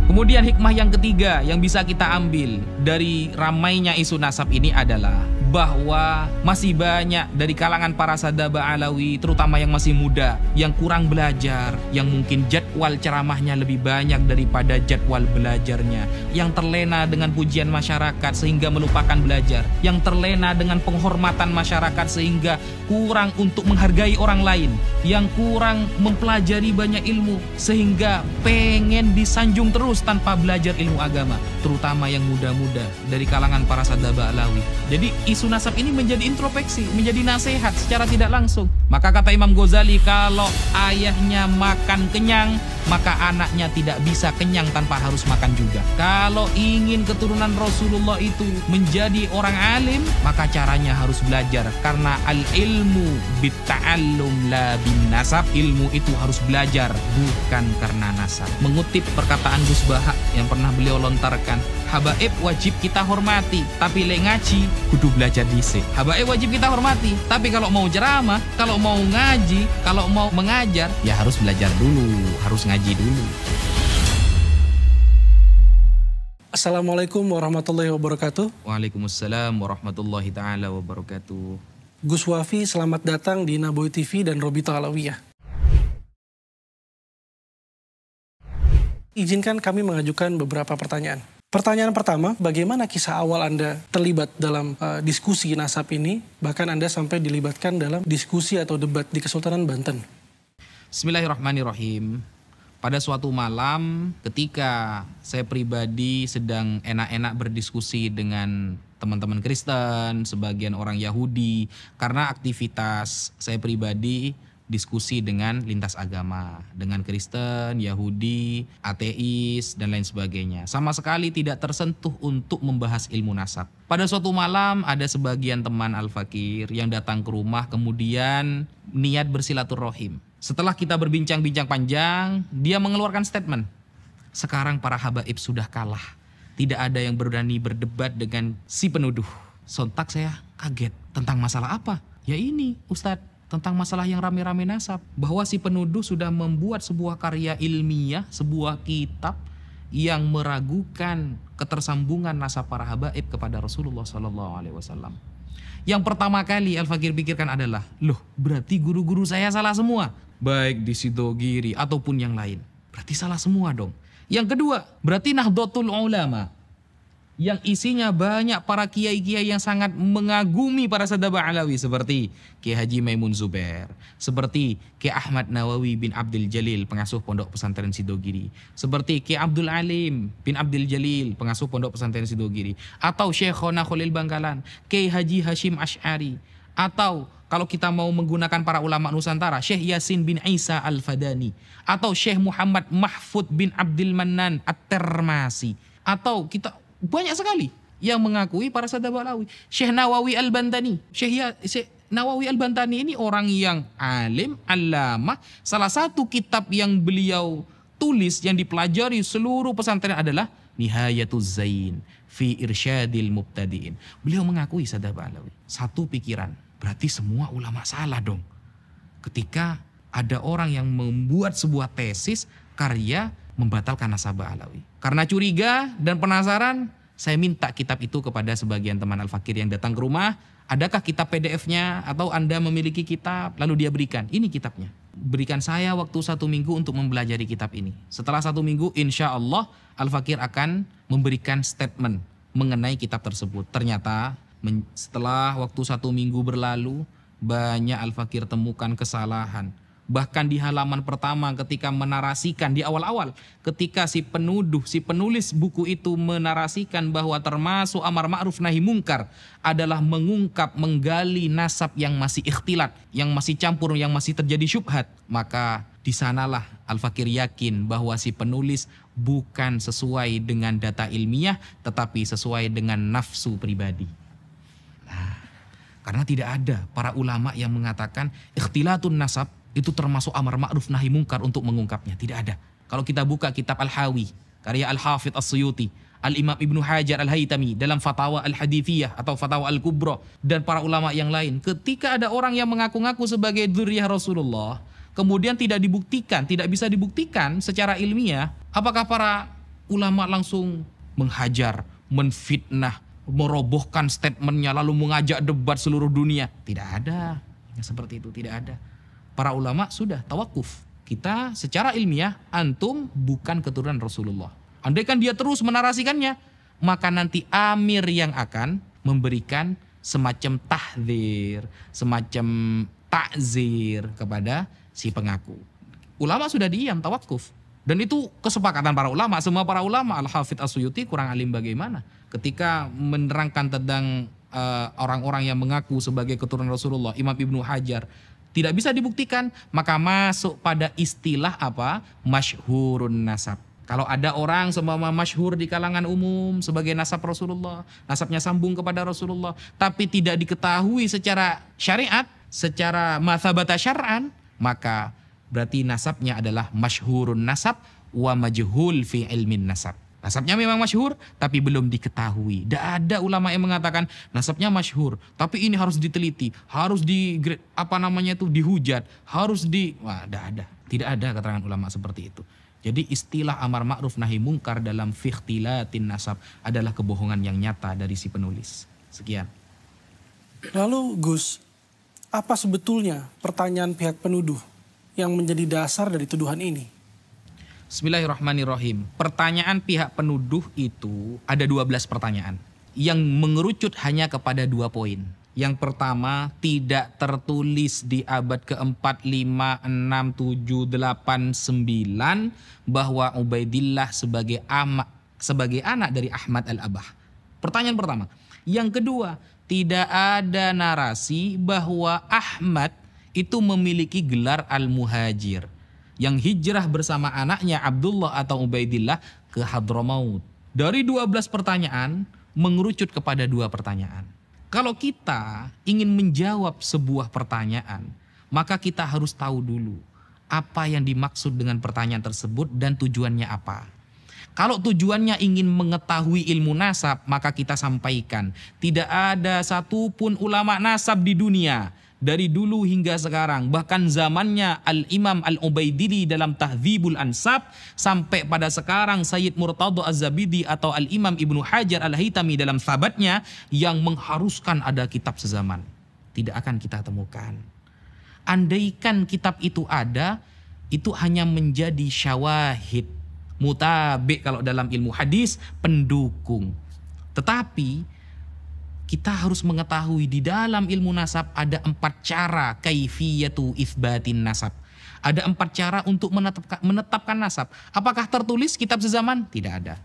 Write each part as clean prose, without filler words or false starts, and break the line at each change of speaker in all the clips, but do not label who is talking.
Kemudian hikmah yang ketiga yang bisa kita ambil dari ramainya isu nasab ini adalah bahwa masih banyak dari kalangan para sadaba alawi, terutama yang masih muda, yang kurang belajar, yang mungkin jadwal ceramahnya lebih banyak daripada jadwal belajarnya, yang terlena dengan pujian masyarakat sehingga melupakan belajar, yang terlena dengan penghormatan masyarakat sehingga kurang untuk menghargai orang lain, yang kurang mempelajari banyak ilmu sehingga pengen disanjung terus tanpa belajar ilmu agama, terutama yang muda-muda dari kalangan para sadaba alawi. Jadi isu nasab ini menjadi introspeksi, menjadi nasihat secara tidak langsung. Maka kata Imam Ghazali, kalau ayahnya makan kenyang, maka anaknya tidak bisa kenyang tanpa harus makan juga. Kalau ingin keturunan Rasulullah itu menjadi orang alim, maka caranya harus belajar. Karena al-ilmu bitta'allum la bin nasab. Ilmu itu harus belajar, bukan karena nasab. Mengutip perkataan Gus Baha yang pernah beliau lontarkan, habaib wajib kita hormati, tapi le ngaji kudu belajar dhisik. Habaib wajib kita hormati, tapi kalau mau ceramah, kalau mau ngaji, kalau mau mengajar, ya harus belajar dulu, harus ngaji dulu.
Assalamualaikum warahmatullahi wabarakatuh.
Waalaikumsalam warahmatullahi ta'ala wabarakatuh.
Gus Wafi, selamat datang di Nabawi TV dan Robito Alawiyah. Izinkan kami mengajukan beberapa pertanyaan. Pertanyaan pertama, bagaimana kisah awal Anda terlibat dalam diskusi nasab ini, bahkan Anda sampai dilibatkan dalam diskusi atau debat di Kesultanan Banten?
Bismillahirrahmanirrahim. Pada suatu malam ketika saya pribadi sedang enak-enak berdiskusi dengan teman-teman Kristen, sebagian orang Yahudi, karena aktivitas saya pribadi diskusi dengan lintas agama, dengan Kristen, Yahudi, ateis, dan lain sebagainya. Sama sekali tidak tersentuh untuk membahas ilmu nasab. Pada suatu malam ada sebagian teman Al-Fakir yang datang ke rumah kemudian niat bersilaturahim. Setelah kita berbincang-bincang panjang, dia mengeluarkan statement. Sekarang para habaib sudah kalah. Tidak ada yang berani berdebat dengan si penuduh. Sontak saya kaget. Tentang masalah apa? Ya ini, Ustadz. Tentang masalah yang rame-rame nasab. Bahwa si penuduh sudah membuat sebuah karya ilmiah, sebuah kitab yang meragukan ketersambungan nasab para habaib kepada Rasulullah SAW. Yang pertama kali Al-Fakir pikirkan adalah, loh berarti guru-guru saya salah semua. Baik di Sidogiri ataupun yang lain. Berarti salah semua dong. Yang kedua, berarti Nahdlatul Ulama. Yang isinya banyak para kiai-kiai yang sangat mengagumi para sadaba alawi seperti Kiai Haji Maimun Zubair, seperti Kiai Ahmad Nawawi bin Abdul Jalil, pengasuh Pondok Pesantren Sidogiri, seperti Kiai Abdul Alim bin Abdul Jalil, pengasuh Pondok Pesantren Sidogiri, atau Syekhona Khalil Bangkalan, Kiai Haji Hashim Asy'ari, atau kalau kita mau menggunakan para ulama Nusantara, Syekh Yasin bin Isa Al-Fadani, atau Syekh Muhammad Mahfud bin Abdul Mannan At-Termasi, atau kita banyak sekali yang mengakui para sadaba alawi. Syekh Nawawi Al-Bantani. Syekh Nawawi Al-Bantani ini orang yang alim, allamah. Salah satu kitab yang beliau tulis yang dipelajari seluruh pesantren adalah Nihayatuz Zain fi Irsyadil Mubtadi'in. Beliau mengakui sadaba alawi. Satu pikiran, berarti semua ulama salah dong. Ketika ada orang yang membuat sebuah tesis karya membatalkan nasabah alawi. Karena curiga dan penasaran, saya minta kitab itu kepada sebagian teman Al-Fakir yang datang ke rumah. Adakah kitab PDF-nya atau Anda memiliki kitab? Lalu dia berikan, ini kitabnya. Berikan saya waktu 1 minggu untuk mempelajari kitab ini. Setelah 1 minggu, insya Allah Al-Fakir akan memberikan statement mengenai kitab tersebut. Ternyata setelah waktu 1 minggu berlalu, banyak Al-Fakir temukan kesalahan. Bahkan di halaman pertama ketika menarasikan di awal-awal, ketika si penuduh, si penulis buku itu menarasikan bahwa termasuk amar ma'ruf nahi mungkar adalah mengungkap, menggali nasab yang masih ikhtilat, yang masih campur, yang masih terjadi syubhat. Maka di sanalah Al-Fakir yakin bahwa si penulis bukan sesuai dengan data ilmiah, tetapi sesuai dengan nafsu pribadi. Nah, karena tidak ada para ulama yang mengatakan ikhtilatun nasab itu termasuk amar ma'ruf nahi mungkar untuk mengungkapnya. Tidak ada. Kalau kita buka kitab Al-Hawi, karya Al-Hafidh As-Suyuti, Al-Imam Ibnu Hajar Al-Haytami dalam Fatawa Al-Hadithiyah atau Fatawa Al-Kubra, dan para ulama yang lain, ketika ada orang yang mengaku-ngaku sebagai dzurriyyah Rasulullah, kemudian tidak dibuktikan, tidak bisa dibuktikan secara ilmiah, apakah para ulama langsung menghajar, menfitnah, merobohkan statementnya, lalu mengajak debat seluruh dunia. Tidak ada yang seperti itu, tidak ada. Para ulama sudah tawakuf. Kita secara ilmiah, antum bukan keturunan Rasulullah. Andaikan dia terus menarasikannya, maka nanti amir yang akan memberikan semacam tahdzir, semacam takzir kepada si pengaku. Ulama sudah diam, tawakuf. Dan itu kesepakatan para ulama. Semua para ulama, Al-Hafidz As-Suyuti kurang alim bagaimana ketika menerangkan tentang orang-orang yang mengaku sebagai keturunan Rasulullah. Imam Ibnu Hajar tidak bisa dibuktikan, maka masuk pada istilah apa? Masyhurun nasab. Kalau ada orang seumpama masyhur di kalangan umum sebagai nasab Rasulullah, nasabnya sambung kepada Rasulullah, tapi tidak diketahui secara syariat, secara mathabata syar'an, maka berarti nasabnya adalah masyhurun nasab wa majhul fi ilmin nasab. Nasabnya memang masyhur tapi belum diketahui. Tidak ada ulama yang mengatakan nasabnya masyhur, tapi ini harus diteliti, harus dihujat, tidak ada. Tidak ada keterangan ulama seperti itu. Jadi istilah amar ma'ruf nahi mungkar dalam fikhtilatin nasab adalah kebohongan yang nyata dari si penulis. Sekian.
Lalu Gus, apa sebetulnya pertanyaan pihak penuduh yang menjadi dasar dari tuduhan ini?
Bismillahirrahmanirrahim. Pertanyaan pihak penuduh itu ada 12 pertanyaan yang mengerucut hanya kepada 2 poin. Yang pertama, tidak tertulis di abad ke-4, 5, 6, 7, 8, 9 bahwa Ubaidillah sebagai anak dari Ahmad al-Abah. Pertanyaan pertama. Yang kedua, tidak ada narasi bahwa Ahmad itu memiliki gelar al-muhajir yang hijrah bersama anaknya Abdullah atau Ubaidillah ke Hadramaut. Dari 12 pertanyaan mengerucut kepada 2 pertanyaan. Kalau kita ingin menjawab sebuah pertanyaan, maka kita harus tahu dulu apa yang dimaksud dengan pertanyaan tersebut dan tujuannya apa. Kalau tujuannya ingin mengetahui ilmu nasab, maka kita sampaikan tidak ada satupun ulama nasab di dunia dari dulu hingga sekarang, bahkan zamannya Al-Imam Al-Ubaidili dalam Tahdzibul Ansab, sampai pada sekarang Sayyid Murtadha Az-Zabidi atau Al-Imam Ibnu Hajar Al-Haytami dalam Thabatnya yang mengharuskan ada kitab sezaman. Tidak akan kita temukan. Andaikan kitab itu ada, itu hanya menjadi syawahid, mutabik kalau dalam ilmu hadis, pendukung. Tetapi kita harus mengetahui di dalam ilmu nasab ada 4 cara kaifiyatu itsbatin nasab. Ada 4 cara untuk menetapkan nasab. Apakah tertulis kitab sezaman? Tidak ada.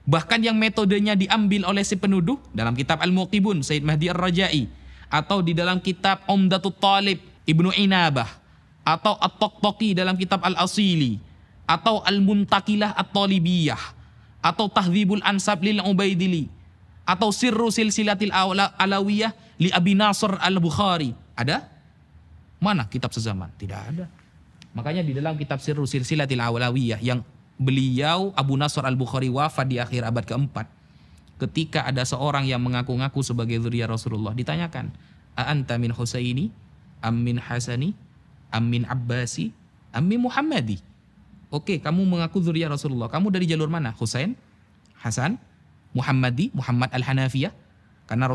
Bahkan yang metodenya diambil oleh si penuduh dalam kitab Al-Muqibun Sayyid Mahdi Ar-Rajai, atau di dalam kitab Umdatut Talib Ibnu Inabah, atau At-Taqtaqi dalam kitab Al-Asili, atau Al-Muntakilah At-Talibiyah, atau Tahdzibul Ansab lil Ubaidili, atau Sirru Silsilatil Alawiyah li Abi Nasr Al-Bukhari. Ada? Mana kitab sezaman? Tidak ada. Makanya di dalam kitab Sirru Silsilatil Alawiyah yang beliau Abu Nasr Al-Bukhari wafat di akhir abad ke-4, ketika ada seorang yang mengaku-ngaku sebagai zuriyah Rasulullah, ditanyakan, "A anta min Husaini am min Hasani am min Abbasi am min Muhammadi?" Oke, kamu mengaku zuriyah Rasulullah. Kamu dari jalur mana? Husain, Hasan, Muhammadi, Muhammad Al-Hanafiyah. Karena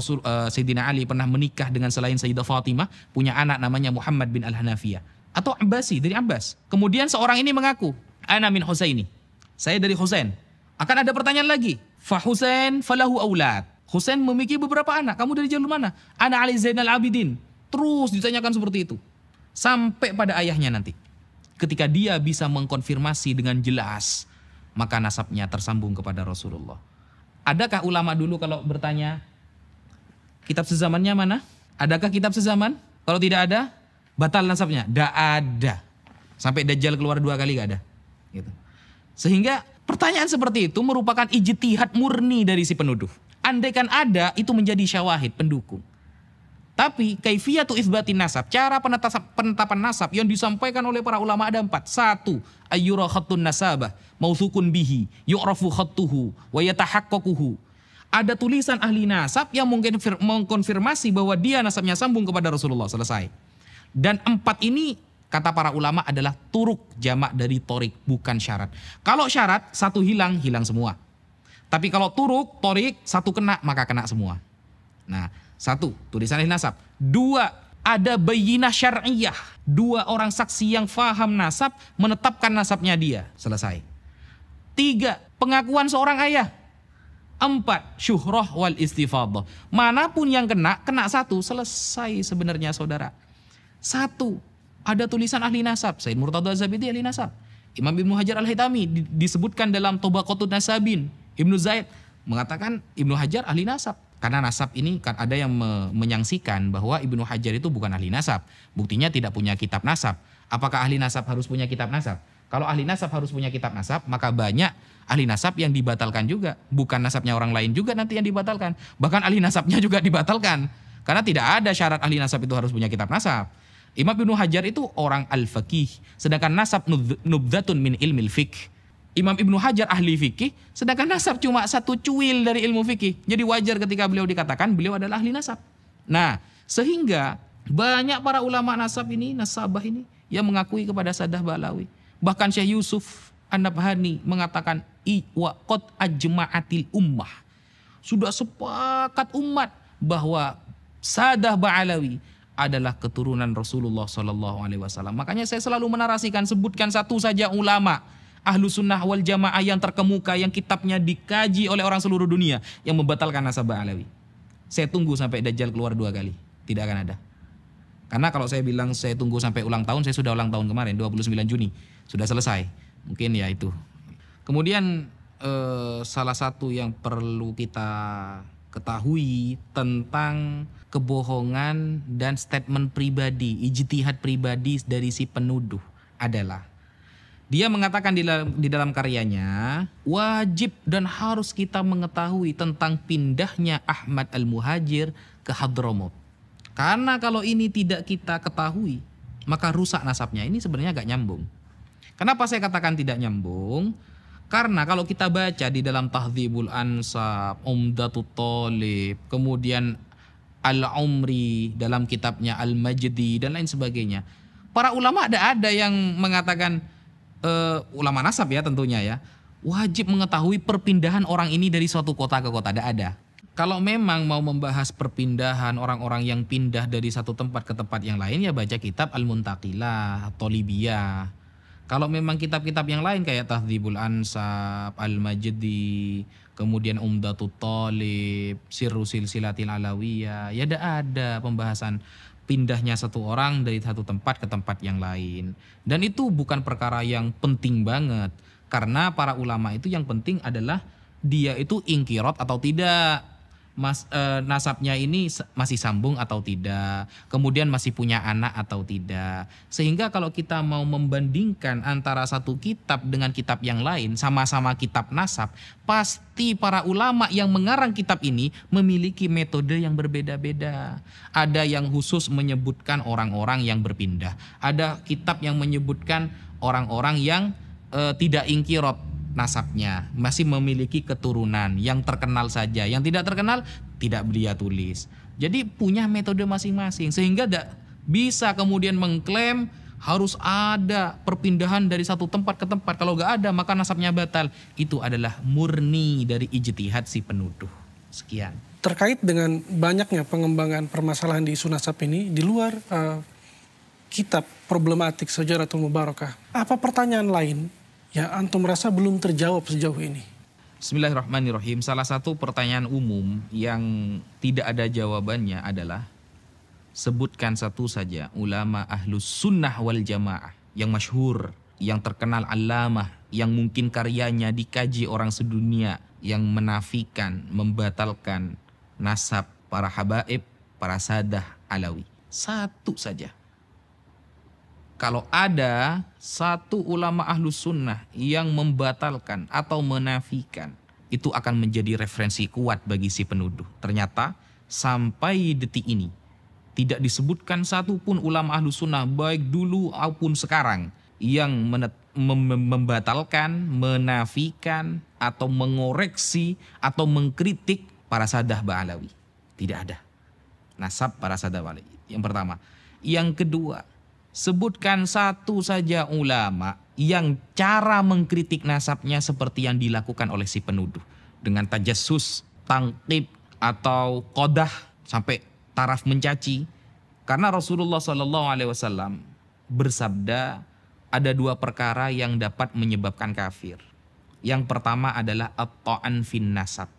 Sayyidina Ali pernah menikah dengan selain Sayyidah Fatimah, punya anak namanya Muhammad bin Al-Hanafiyah. Atau Abbasi, dari Abbas. Kemudian seorang ini mengaku, "Ana min Husaini." Saya dari Husain. Akan ada pertanyaan lagi. Fa Husain falahu aulad. Husain memiliki beberapa anak. Kamu dari jalur mana? Ana Ali Zainal Abidin. Terus ditanyakan seperti itu. Sampai pada ayahnya nanti. Ketika dia bisa mengkonfirmasi dengan jelas, maka nasabnya tersambung kepada Rasulullah. Adakah ulama dulu kalau bertanya, kitab sezamannya mana? Adakah kitab sezaman? Kalau tidak ada, batal nasabnya? Tidak ada. Sampai Dajjal keluar 2 kali gak ada. Gitu. Sehingga pertanyaan seperti itu merupakan ijtihad murni dari si penuduh. Andaikan ada, itu menjadi syawahid, pendukung. Tapi kaifiyatu itsbatin nasab, cara penetapan nasab yang disampaikan oleh para ulama ada 4. 1. Ayyura khattun nasabah mautsukun bihi yu'rafu khattuhu wa yatahaqqaquhu. Ada tulisan ahli nasab yang mengkonfirmasi bahwa dia nasabnya sambung kepada Rasulullah. Selesai. Dan 4 ini Kata para ulama adalah turuk, jamak dari torik, bukan syarat. Kalau syarat, satu hilang, hilang semua. Tapi kalau turuk, torik, satu kena, maka kena semua. Nah, satu, tulisan ahli nasab. Dua, ada bayyinah syar'iyah. Dua orang saksi yang faham nasab, menetapkan nasabnya dia. Selesai. Tiga, pengakuan seorang ayah. Empat, syuhrah wal istifadah. Manapun yang kena, kena satu. Selesai sebenarnya saudara. Satu, ada tulisan ahli nasab. Sayyid Murtada Az-Zabidi ahli nasab. Imam Ibnu Hajar Al-Haytami disebutkan dalam Tabaqatun Nasabin. Ibnu Zaid mengatakan Ibnu Hajar ahli nasab. Karena nasab ini kan ada yang menyangsikan bahwa Ibnu Hajar itu bukan ahli nasab. Buktinya tidak punya kitab nasab. Apakah ahli nasab harus punya kitab nasab? Kalau ahli nasab harus punya kitab nasab, maka banyak ahli nasab yang dibatalkan juga. Bukan nasabnya orang lain juga nanti yang dibatalkan. Bahkan ahli nasabnya juga dibatalkan. Karena tidak ada syarat ahli nasab itu harus punya kitab nasab. Imam Ibnu Hajar itu orang al-faqih, sedangkan nasab nubdatun min ilmil fiqh. Imam Ibnu Hajar ahli fikih, sedangkan nasab cuma satu cuil dari ilmu fikih. Jadi wajar ketika beliau dikatakan beliau adalah ahli nasab. Nah, sehingga banyak para ulama nasab ini, nasabah ini yang mengakui kepada Sadah Ba'alawi. Bahkan Syekh Yusuf An-Nabhani mengatakan wa qad ajma'atil ummah. Sudah sepakat umat bahwa Sadah Ba'alawi adalah keturunan Rasulullah SAW. Makanya saya selalu menarasikan, sebutkan satu saja ulama ahlu sunnah wal jamaah yang terkemuka, yang kitabnya dikaji oleh orang seluruh dunia, yang membatalkan nasab Ba'alawi. Saya tunggu sampai Dajjal keluar 2 kali. Tidak akan ada. Karena kalau saya bilang saya tunggu sampai ulang tahun, saya sudah ulang tahun kemarin, 29 Juni. Sudah selesai. Mungkin ya itu. Kemudian salah satu yang perlu kita ketahui tentang kebohongan dan statement pribadi, ijtihad pribadi dari si penuduh adalah dia mengatakan di dalam karyanya, wajib dan harus kita mengetahui tentang pindahnya Ahmad Al-Muhajir ke Hadramaut. Karena kalau ini tidak kita ketahui, maka rusak nasabnya. Ini sebenarnya agak nyambung. Kenapa saya katakan tidak nyambung? Karena kalau kita baca di dalam Tahdzibul Ansab, Umdatut Thalib, kemudian Al-Umri dalam kitabnya Al-Majdi dan lain sebagainya, para ulama ada yang mengatakan, ulama nasab ya tentunya ya, wajib mengetahui perpindahan orang ini dari suatu kota ke kota. Ada. Kalau memang mau membahas perpindahan orang-orang yang pindah dari satu tempat ke tempat yang lain, ya baca kitab Al-Muntaqilah, Thalibiyah. Kalau memang kitab-kitab yang lain kayak Tahdzibul Ansab, Al-Majdi, kemudian Umdatut Thalib, Sirru Silsilatil Alawiyah, ya ada pembahasan pindahnya satu orang dari satu tempat ke tempat yang lain. Dan itu bukan perkara yang penting banget. Karena para ulama itu yang penting adalah dia itu ingkirot atau tidak. Nasabnya ini masih sambung atau tidak. Kemudian masih punya anak atau tidak. Sehingga kalau kita mau membandingkan antara satu kitab dengan kitab yang lain, sama-sama kitab nasab, pasti para ulama yang mengarang kitab ini memiliki metode yang berbeda-beda. Ada yang khusus menyebutkan orang-orang yang berpindah. Ada kitab yang menyebutkan orang-orang yang tidak ingkirot nasabnya, masih memiliki keturunan yang terkenal saja, yang tidak terkenal tidak dia tulis. Jadi punya metode masing-masing, sehingga tidak bisa kemudian mengklaim harus ada perpindahan dari satu tempat ke tempat. Kalau nggak ada maka nasabnya batal. Itu adalah murni dari ijtihad si penuduh. Sekian.
Terkait dengan banyaknya pengembangan permasalahan di isu nasab ini di luar kitab problematik Syajaratul Mubarakah, apa pertanyaan lain yang antum merasa belum terjawab sejauh ini?
Bismillahirrahmanirrahim. Salah satu pertanyaan umum yang tidak ada jawabannya adalah, sebutkan satu saja ulama ahlus sunnah wal jamaah yang masyhur, yang terkenal alamah, yang mungkin karyanya dikaji orang sedunia, yang menafikan, membatalkan nasab para habaib, para sadah alawi. Satu saja. Kalau ada satu ulama ahlus sunnah yang membatalkan atau menafikan, itu akan menjadi referensi kuat bagi si penuduh. Ternyata sampai detik ini tidak disebutkan satupun ulama ahlus sunnah baik dulu maupun sekarang yang membatalkan, menafikan atau mengoreksi atau mengkritik para sadah Ba'alawi. Tidak ada. Nasab para sadah Ba'alawi. Yang pertama. Yang kedua, Sebutkan satu saja ulama yang cara mengkritik nasabnya seperti yang dilakukan oleh si penuduh. Dengan tajassus, tangkib, atau qadah sampai taraf mencaci. Karena Rasulullah SAW bersabda ada dua perkara yang dapat menyebabkan kafir. Yang pertama adalah at-ta'an fin nasab.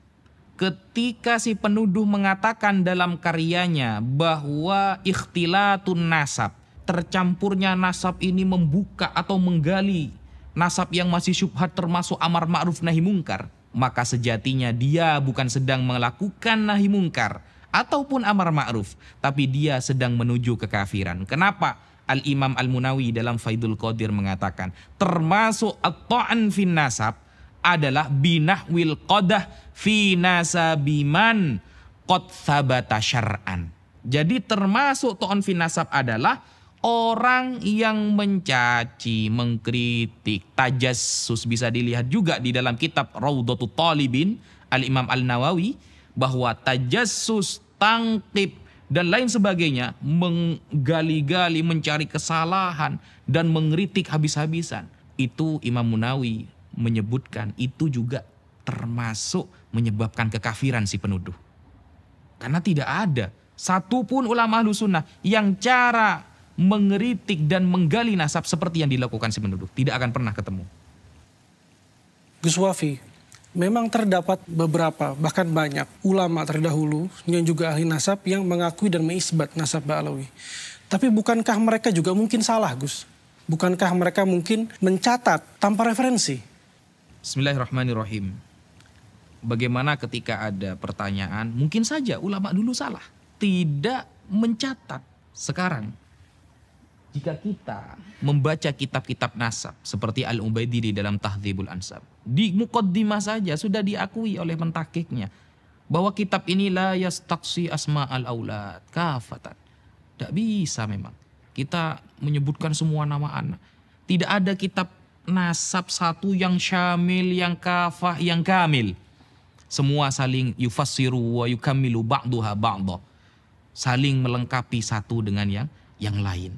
Ketika si penuduh mengatakan dalam karyanya bahwa ikhtilatun nasab, tercampurnya nasab ini membuka atau menggali nasab yang masih syubhat termasuk amar ma'ruf nahi mungkar, maka sejatinya dia bukan sedang melakukan nahi mungkar ataupun amar ma'ruf, tapi dia sedang menuju kekafiran. Kenapa? Al-Imam Al-Munawi dalam Faidul Qadir mengatakan termasuk at-ta'an fin nasab adalah binahwil qadah fi nasabiman qad thabata syar'an. Jadi termasuk ta'an fin nasab adalah orang yang mencaci, mengkritik, tajassus. Bisa dilihat juga di dalam kitab Raudhatul Talibin Al-Imam Al-Nawawi bahwa tajassus, tangkib dan lain sebagainya, menggali-gali, mencari kesalahan dan mengkritik habis-habisan, itu Imam Munawi menyebutkan itu juga termasuk menyebabkan kekafiran si penuduh. Karena tidak ada satupun ulama Ahlus Sunnah yang cara mengeritik dan menggali nasab seperti yang dilakukan si penuduh. Tidak akan pernah ketemu.
Gus Wafi, memang terdapat beberapa, bahkan banyak ulama terdahulu yang juga ahli nasab yang mengakui dan mengisbat nasab Ba'alawi. Tapi bukankah mereka juga mungkin salah, Gus? Bukankah mereka mungkin mencatat tanpa referensi?
Bismillahirrahmanirrahim. Bagaimana ketika ada pertanyaan, mungkin saja ulama dulu salah, tidak mencatat. Sekarang jika kita membaca kitab-kitab nasab seperti Al-Ubaidili dalam Tahdzibul Ansab, di muqaddimah saja sudah diakui oleh pentakiknya bahwa kitab ini la yastaqsi asma'al aulad kafatan. Tidak bisa memang kita menyebutkan semua nama anak. Tidak ada kitab nasab satu yang syamil, yang kafah, yang kamil. Semua saling yufassiru wa yukammilu ba'duha ba'da. Saling melengkapi satu dengan yang lain.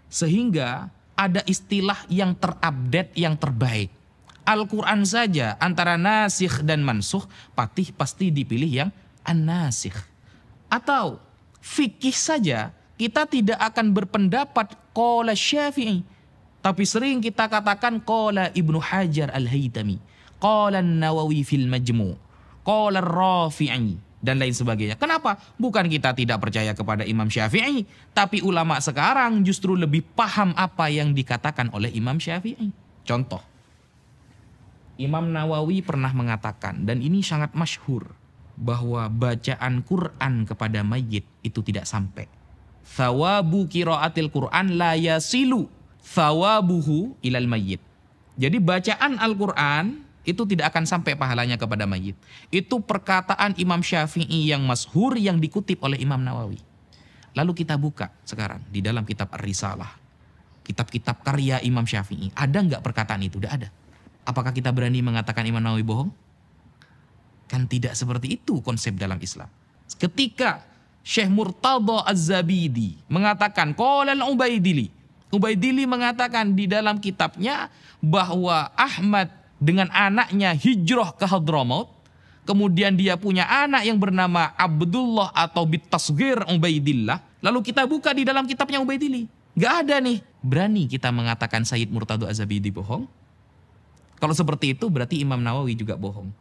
Sehingga ada istilah yang terupdate, yang terbaik. Al-Quran saja antara nasikh dan mansukh pasti dipilih yang an-nasikh. Atau fikih saja kita tidak akan berpendapat qala Syafi'i, tapi sering kita katakan qala Ibnu Hajar Al-Haytami, qala An-Nawawi fil Majmu', qala Rafi'i dan lain sebagainya. Kenapa? Bukan kita tidak percaya kepada Imam Syafi'i, tapi ulama sekarang justru lebih paham apa yang dikatakan oleh Imam Syafi'i. Contoh, Imam Nawawi pernah mengatakan, dan ini sangat masyhur, bahwa bacaan Quran kepada mayit itu tidak sampai. Thawabu qiraatil Quran la yasilu thawabuhu ilal mayyit. Jadi bacaan Al-Quran itu tidak akan sampai pahalanya kepada mayit. Itu perkataan Imam Syafi'i yang masyhur yang dikutip oleh Imam Nawawi. Lalu kita buka sekarang di dalam kitab Ar-Risalah, kitab-kitab karya Imam Syafi'i. Ada nggak perkataan itu? Tidak ada. Apakah kita berani mengatakan Imam Nawawi bohong? Kan tidak seperti itu konsep dalam Islam. Ketika Syekh Murtadha Az-Zabidi mengatakan qala Al-Ubaidili, Ubaidili mengatakan di dalam kitabnya bahwa Ahmad dengan anaknya hijrah ke Hadramaut, kemudian dia punya anak yang bernama Abdullah atau bitasghir Ubaidillah. Lalu kita buka di dalam kitabnya Ubaidili, nggak ada nih. Berani kita mengatakan Sayyid Murtadha Az-Zabidi bohong? Kalau seperti itu berarti Imam Nawawi juga bohong.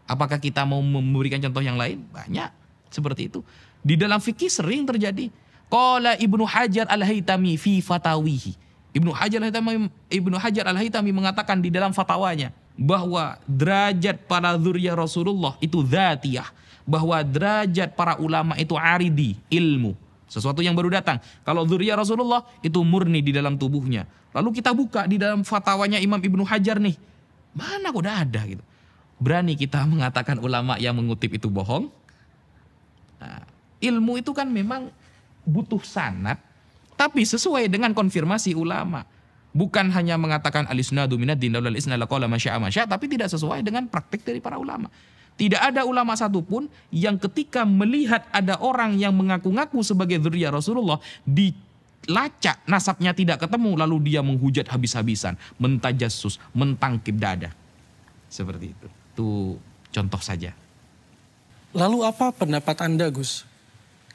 Apakah kita mau memberikan contoh yang lain? Banyak seperti itu. Di dalam fikih sering terjadi. Qala Ibnu Hajar Al-Haytami fi fatawihi. Ibnu Hajar Al-Haytami mengatakan di dalam fatwanya bahwa derajat para dzurriyyah Rasulullah itu dzatiyah, bahwa derajat para ulama itu aridi, ilmu, sesuatu yang baru datang. Kalau dzurriyyah Rasulullah itu murni di dalam tubuhnya. Lalu kita buka di dalam fatwanya Imam Ibnu Hajar nih, mana kok udah ada gitu. Berani kita mengatakan ulama yang mengutip itu bohong? Nah, ilmu itu kan memang butuh sanad, tapi sesuai dengan konfirmasi ulama. Bukan hanya mengatakan al-isnadu minad din laulal isnad laqala masya, tapi tidak sesuai dengan praktik dari para ulama. Tidak ada ulama satupun yang ketika melihat ada orang yang mengaku-ngaku sebagai dzurriyyah Rasulullah, dilacak, nasabnya tidak ketemu, lalu dia menghujat habis-habisan, mentajassus, mentangkip dada. Seperti itu. Itu contoh saja.
Lalu apa pendapat Anda, Gus,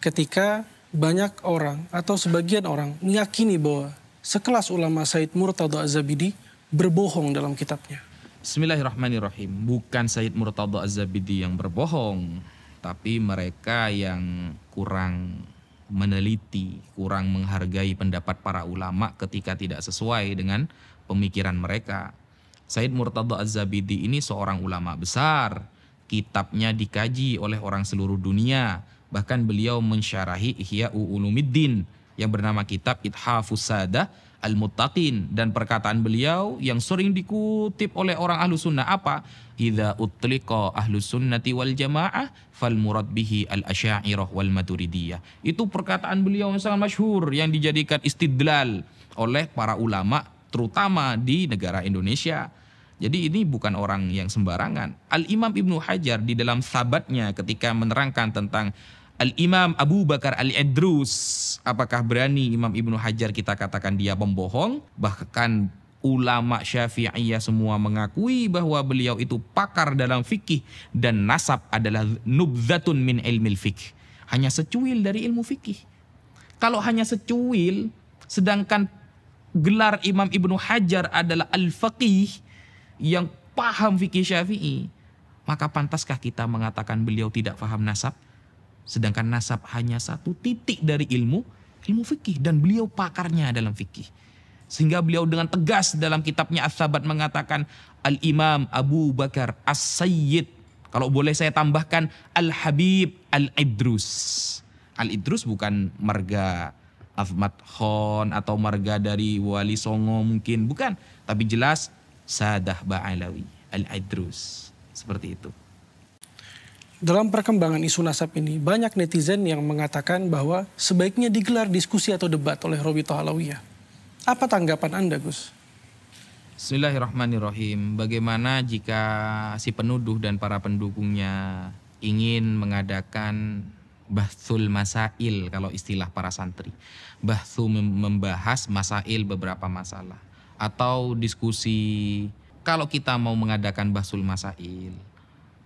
ketika banyak orang atau sebagian orang meyakini bahwa sekelas ulama Said Murtadha Az-Zabidi berbohong dalam kitabnya?
Bismillahirrahmanirrahim. Bukan Said Murtadha Az-Zabidi yang berbohong, tapi mereka yang kurang meneliti, kurang menghargai pendapat para ulama ketika tidak sesuai dengan pemikiran mereka. Said Murtadha Az-Zabidi ini seorang ulama besar. Kitabnya dikaji oleh orang seluruh dunia. Bahkan beliau mensyarahi Ihya Ulumuddin yang bernama kitab Ithafus Sadah Al-Muttaqin, dan perkataan beliau yang sering dikutip oleh orang ahlu sunnah apa? Idza utliqa ahlu sunnati wal jamaah fal murad bihi al-asy'ariyah wal maturidiyah. Itu perkataan beliau yang sangat masyhur yang dijadikan istidlal oleh para ulama terutama di negara Indonesia. Jadi ini bukan orang yang sembarangan. Al-Imam Ibnu Hajar di dalam sabatnya ketika menerangkan tentang Al-Imam Abu Bakar Al-Idrus, apakah berani Imam Ibnu Hajar kita katakan dia pembohong? Bahkan ulama Syafi'iyah semua mengakui bahwa beliau itu pakar dalam fikih dan nasab adalah nubzatun min ilmil fikih. Hanya secuil dari ilmu fikih. Kalau hanya secuil, sedangkan gelar Imam Ibnu Hajar adalah al-faqih yang paham fikih Syafi'i, maka pantaskah kita mengatakan beliau tidak paham nasab? Sedangkan nasab hanya satu titik dari ilmu fikih, dan beliau pakarnya dalam fikih. Sehingga beliau dengan tegas dalam kitabnya As-Sabat mengatakan Al-Imam Abu Bakar As-Sayyid, kalau boleh saya tambahkan Al-Habib Al-Idrus. Al-Idrus bukan marga Ahmad Khan atau marga dari Wali Songo mungkin, bukan, tapi jelas Sadah Ba'alawi Al-Idrus. Seperti itu.
Dalam perkembangan isu nasab ini, banyak netizen yang mengatakan bahwa sebaiknya digelar diskusi atau debat oleh Robitoh Alawiyah. Apa tanggapan Anda, Gus?
Bismillahirrahmanirrahim. Bagaimana jika si penuduh dan para pendukungnya ingin mengadakan bahthul masail, kalau istilah para santri. Bahthu membahas masail, beberapa masalah. Atau diskusi, kalau kita mau mengadakan bahthul masail,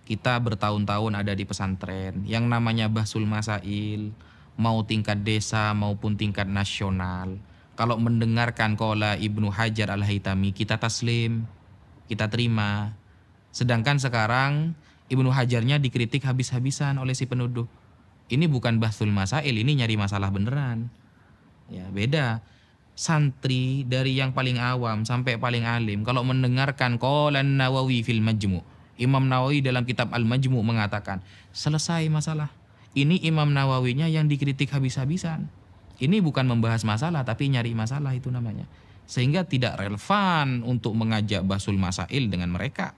kita bertahun-tahun ada di pesantren, yang namanya bahsul masail, mau tingkat desa maupun tingkat nasional. Kalau mendengarkan qala Ibnu Hajar Al-Haytami, kita taslim, kita terima. Sedangkan sekarang Ibnu Hajarnya dikritik habis-habisan oleh si penuduh. Ini bukan bahsul masail, ini nyari masalah beneran. Ya, beda. Santri dari yang paling awam sampai paling alim, kalau mendengarkan qala Nawawi fil Majmu', Imam Nawawi dalam kitab Al-Majmu' mengatakan, selesai masalah. Ini Imam Nawawinya yang dikritik habis-habisan. Ini bukan membahas masalah, tapi nyari masalah itu namanya. Sehingga tidak relevan untuk mengajak bahsul masail dengan mereka.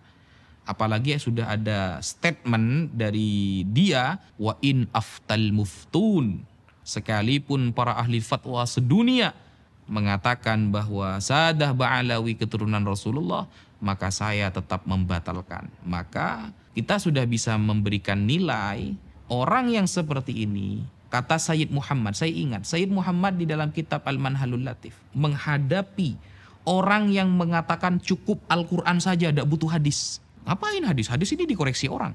Apalagi sudah ada statement dari dia, wa in aftal muftun. Sekalipun para ahli fatwa sedunia mengatakan bahwa Sadah Ba'alawi keturunan Rasulullah, maka saya tetap membatalkan. Maka kita sudah bisa memberikan nilai orang yang seperti ini. Kata Sayyid Muhammad, saya ingat Sayyid Muhammad di dalam kitab Al-Manhalul Latif menghadapi orang yang mengatakan cukup Al-Quran saja, tidak butuh hadis. Ngapain hadis? Hadis ini dikoreksi orang,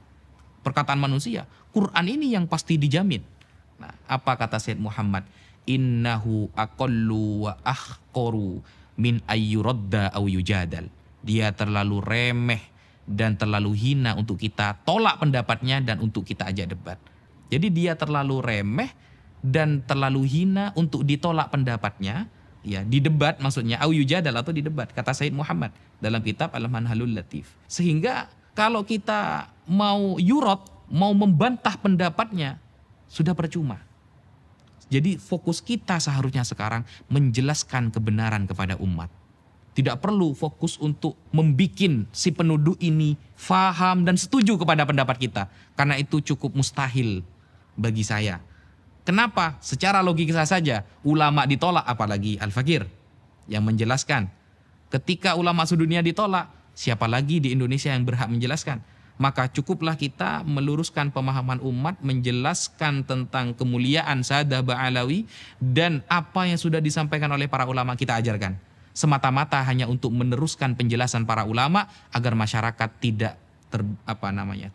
perkataan manusia. Quran ini yang pasti dijamin. Nah, apa kata Sayyid Muhammad? Innahu aqallu wa ahqaru min ayyuradda aw yujadal. Dia terlalu remeh dan terlalu hina untuk kita tolak pendapatnya dan untuk kita ajak debat. Jadi dia terlalu remeh dan terlalu hina untuk ditolak pendapatnya, ya, di debat maksudnya, au yujadal atau di debat, kata Sayyid Muhammad dalam kitab Al-Manhalul Latif. Sehingga kalau kita mau yurot, mau membantah pendapatnya, sudah percuma. Jadi fokus kita seharusnya sekarang menjelaskan kebenaran kepada umat. Tidak perlu fokus untuk membikin si penuduh ini faham dan setuju kepada pendapat kita. Karena itu cukup mustahil bagi saya. Kenapa? Secara logika saja, ulama ditolak, apalagi Al-Fakir yang menjelaskan. Ketika ulama sedunia ditolak, siapa lagi di Indonesia yang berhak menjelaskan? maka cukuplah kita meluruskan pemahaman umat, menjelaskan tentang kemuliaan Sadah Ba'alawi dan apa yang sudah disampaikan oleh para ulama kita ajarkan. Semata-mata hanya untuk meneruskan penjelasan para ulama agar masyarakat tidak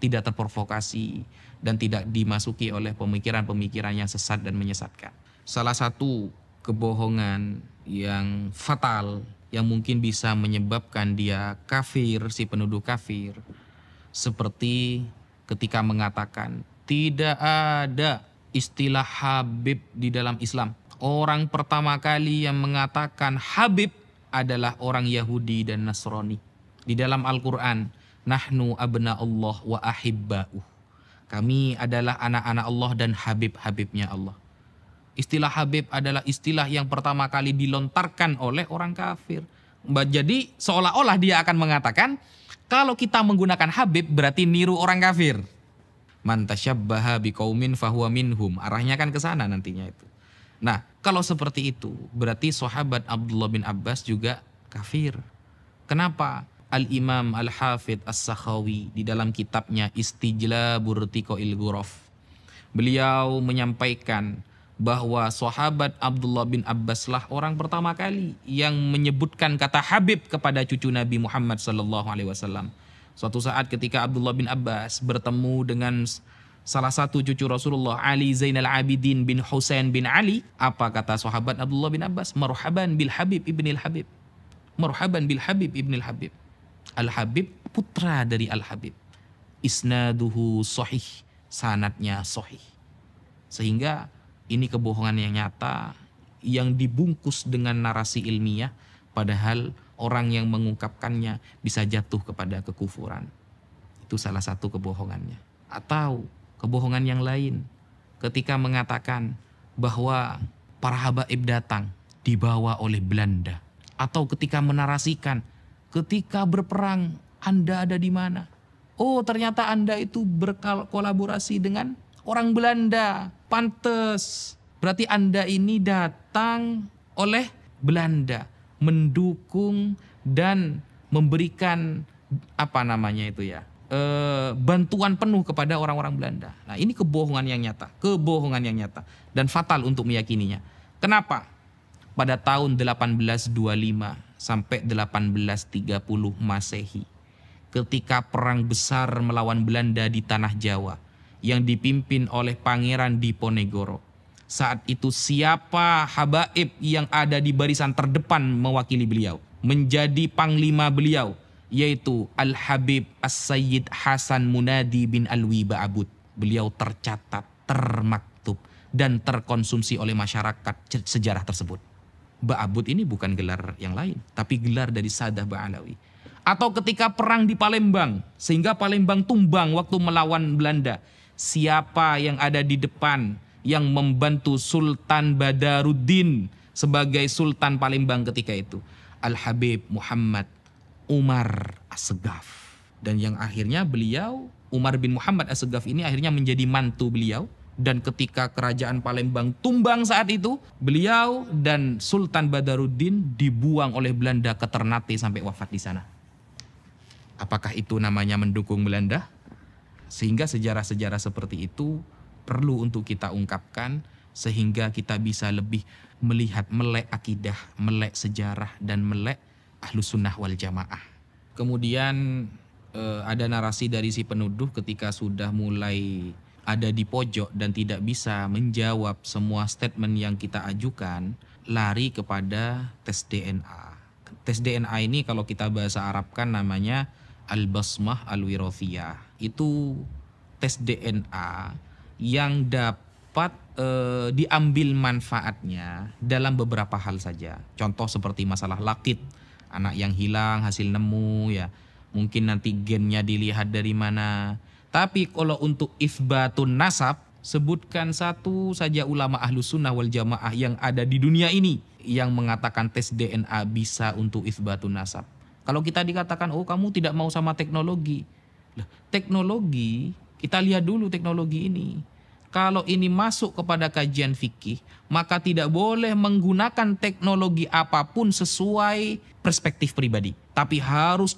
tidak terprovokasi dan tidak dimasuki oleh pemikiran-pemikiran yang sesat dan menyesatkan. Salah satu kebohongan yang fatal yang mungkin bisa menyebabkan dia kafir, si penuduh kafir, seperti ketika mengatakan tidak ada istilah Habib di dalam Islam. Orang pertama kali yang mengatakan Habib adalah orang Yahudi dan Nasrani. Di dalam Al-Quran, nahnu abna Allah wa ahibba'uh. Kami adalah anak-anak Allah dan habib-habibnya Allah. Istilah Habib adalah istilah yang pertama kali dilontarkan oleh orang kafir. Jadi seolah-olah dia akan mengatakan kalau kita menggunakan Habib berarti niru orang kafir. Man tasyabbaha biqaumin fahuwa minhum. Arahnya kan ke sana nantinya itu. Nah, kalau seperti itu berarti sahabat Abdullah bin Abbas juga kafir. Kenapa? Al-Imam Al-Hafidh As-Sakhawi di dalam kitabnya Istijlabur Tiqail Ghuraf, beliau menyampaikan bahwa sahabat Abdullah bin Abbas lah orang pertama kali yang menyebutkan kata Habib kepada cucu Nabi Muhammad SAW. Suatu saat ketika Abdullah bin Abbas bertemu dengan salah satu cucu Rasulullah, Ali Zainal Abidin bin Husain bin Ali, apa kata sahabat Abdullah bin Abbas? Marhaban bil Habib ibnil Habib. Marhaban bil Habib ibnil Habib. Al-Habib putra dari Al-Habib. Isnaduhu sahih, sanadnya sahih. Sehingga ini kebohongan yang nyata yang dibungkus dengan narasi ilmiah, padahal orang yang mengungkapkannya bisa jatuh kepada kekufuran. Itu salah satu kebohongannya. Atau kebohongan yang lain ketika mengatakan bahwa para habaib datang dibawa oleh Belanda, atau ketika menarasikan ketika berperang Anda ada di mana? Oh, ternyata Anda itu berkolaborasi dengan orang Belanda. Pantes. Berarti Anda ini datang oleh Belanda, mendukung dan memberikan bantuan penuh kepada orang-orang Belanda. Nah, ini kebohongan yang nyata, dan fatal untuk meyakininya. Kenapa? Pada tahun 1825 sampai 1830 Masehi, ketika perang besar melawan Belanda di tanah Jawa yang dipimpin oleh Pangeran Diponegoro, saat itu siapa habaib yang ada di barisan terdepan mewakili beliau, menjadi panglima beliau, yaitu Al-Habib As-Sayyid Hasan Munadi bin Alwi Ba'abud. Beliau tercatat, termaktub, dan terkonsumsi oleh masyarakat sejarah tersebut. Ba'abud ini bukan gelar yang lain, tapi gelar dari Sadah Ba'alawi. Atau ketika perang di Palembang, sehingga Palembang tumbang waktu melawan Belanda, siapa yang ada di depan yang membantu Sultan Badaruddin sebagai Sultan Palembang ketika itu? Al-Habib Muhammad Umar As-Segaf. Dan yang akhirnya beliau, Umar bin Muhammad As-Segaf ini akhirnya menjadi mantu beliau. Dan ketika kerajaan Palembang tumbang saat itu, beliau dan Sultan Badaruddin dibuang oleh Belanda ke Ternate sampai wafat di sana. Apakah itu namanya mendukung Belanda? Sehingga sejarah-sejarah seperti itu perlu untuk kita ungkapkan, sehingga kita bisa lebih melihat, melek akidah, melek sejarah, dan melek Ahlus Sunnah wal Jamaah. Kemudian ada narasi dari si penuduh ketika sudah mulai ada di pojok dan tidak bisa menjawab semua statement yang kita ajukan, lari kepada tes DNA. Tes DNA ini kalau kita bahasa Arabkan namanya Al-Basmah Al-Wirathiyah. Itu tes DNA yang dapat diambil manfaatnya dalam beberapa hal saja. Contoh seperti masalah lakit, anak yang hilang hasil nemu ya. Mungkin nanti gennya dilihat dari mana. Tapi kalau untuk itsbatun nasab, sebutkan satu saja ulama Ahlus Sunnah wal Jamaah yang ada di dunia ini yang mengatakan tes DNA bisa untuk itsbatun nasab. Kalau kita dikatakan, oh kamu tidak mau sama teknologi. Teknologi, kita lihat dulu teknologi ini. Kalau ini masuk kepada kajian fikih, maka tidak boleh menggunakan teknologi apapun sesuai perspektif pribadi. Tapi harus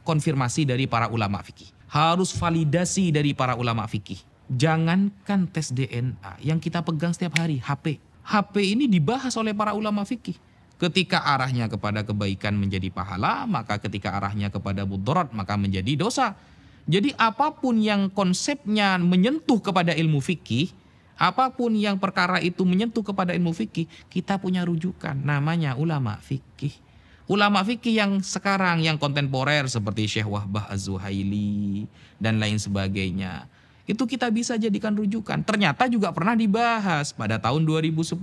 konfirmasi dari para ulama fikih. harus validasi dari para ulama fikih. Jangankan tes DNA, yang kita pegang setiap hari, HP. HP ini dibahas oleh para ulama fikih. Ketika arahnya kepada kebaikan menjadi pahala, maka ketika arahnya kepada mudarat maka menjadi dosa. Jadi apapun yang konsepnya menyentuh kepada ilmu fikih, apapun yang perkara itu menyentuh kepada ilmu fikih, kita punya rujukan, namanya ulama fikih. Ulama fikih yang sekarang, yang kontemporer seperti Syekh Wahbah Az-Zuhaili dan lain sebagainya, itu kita bisa jadikan rujukan. Ternyata juga pernah dibahas pada tahun 2010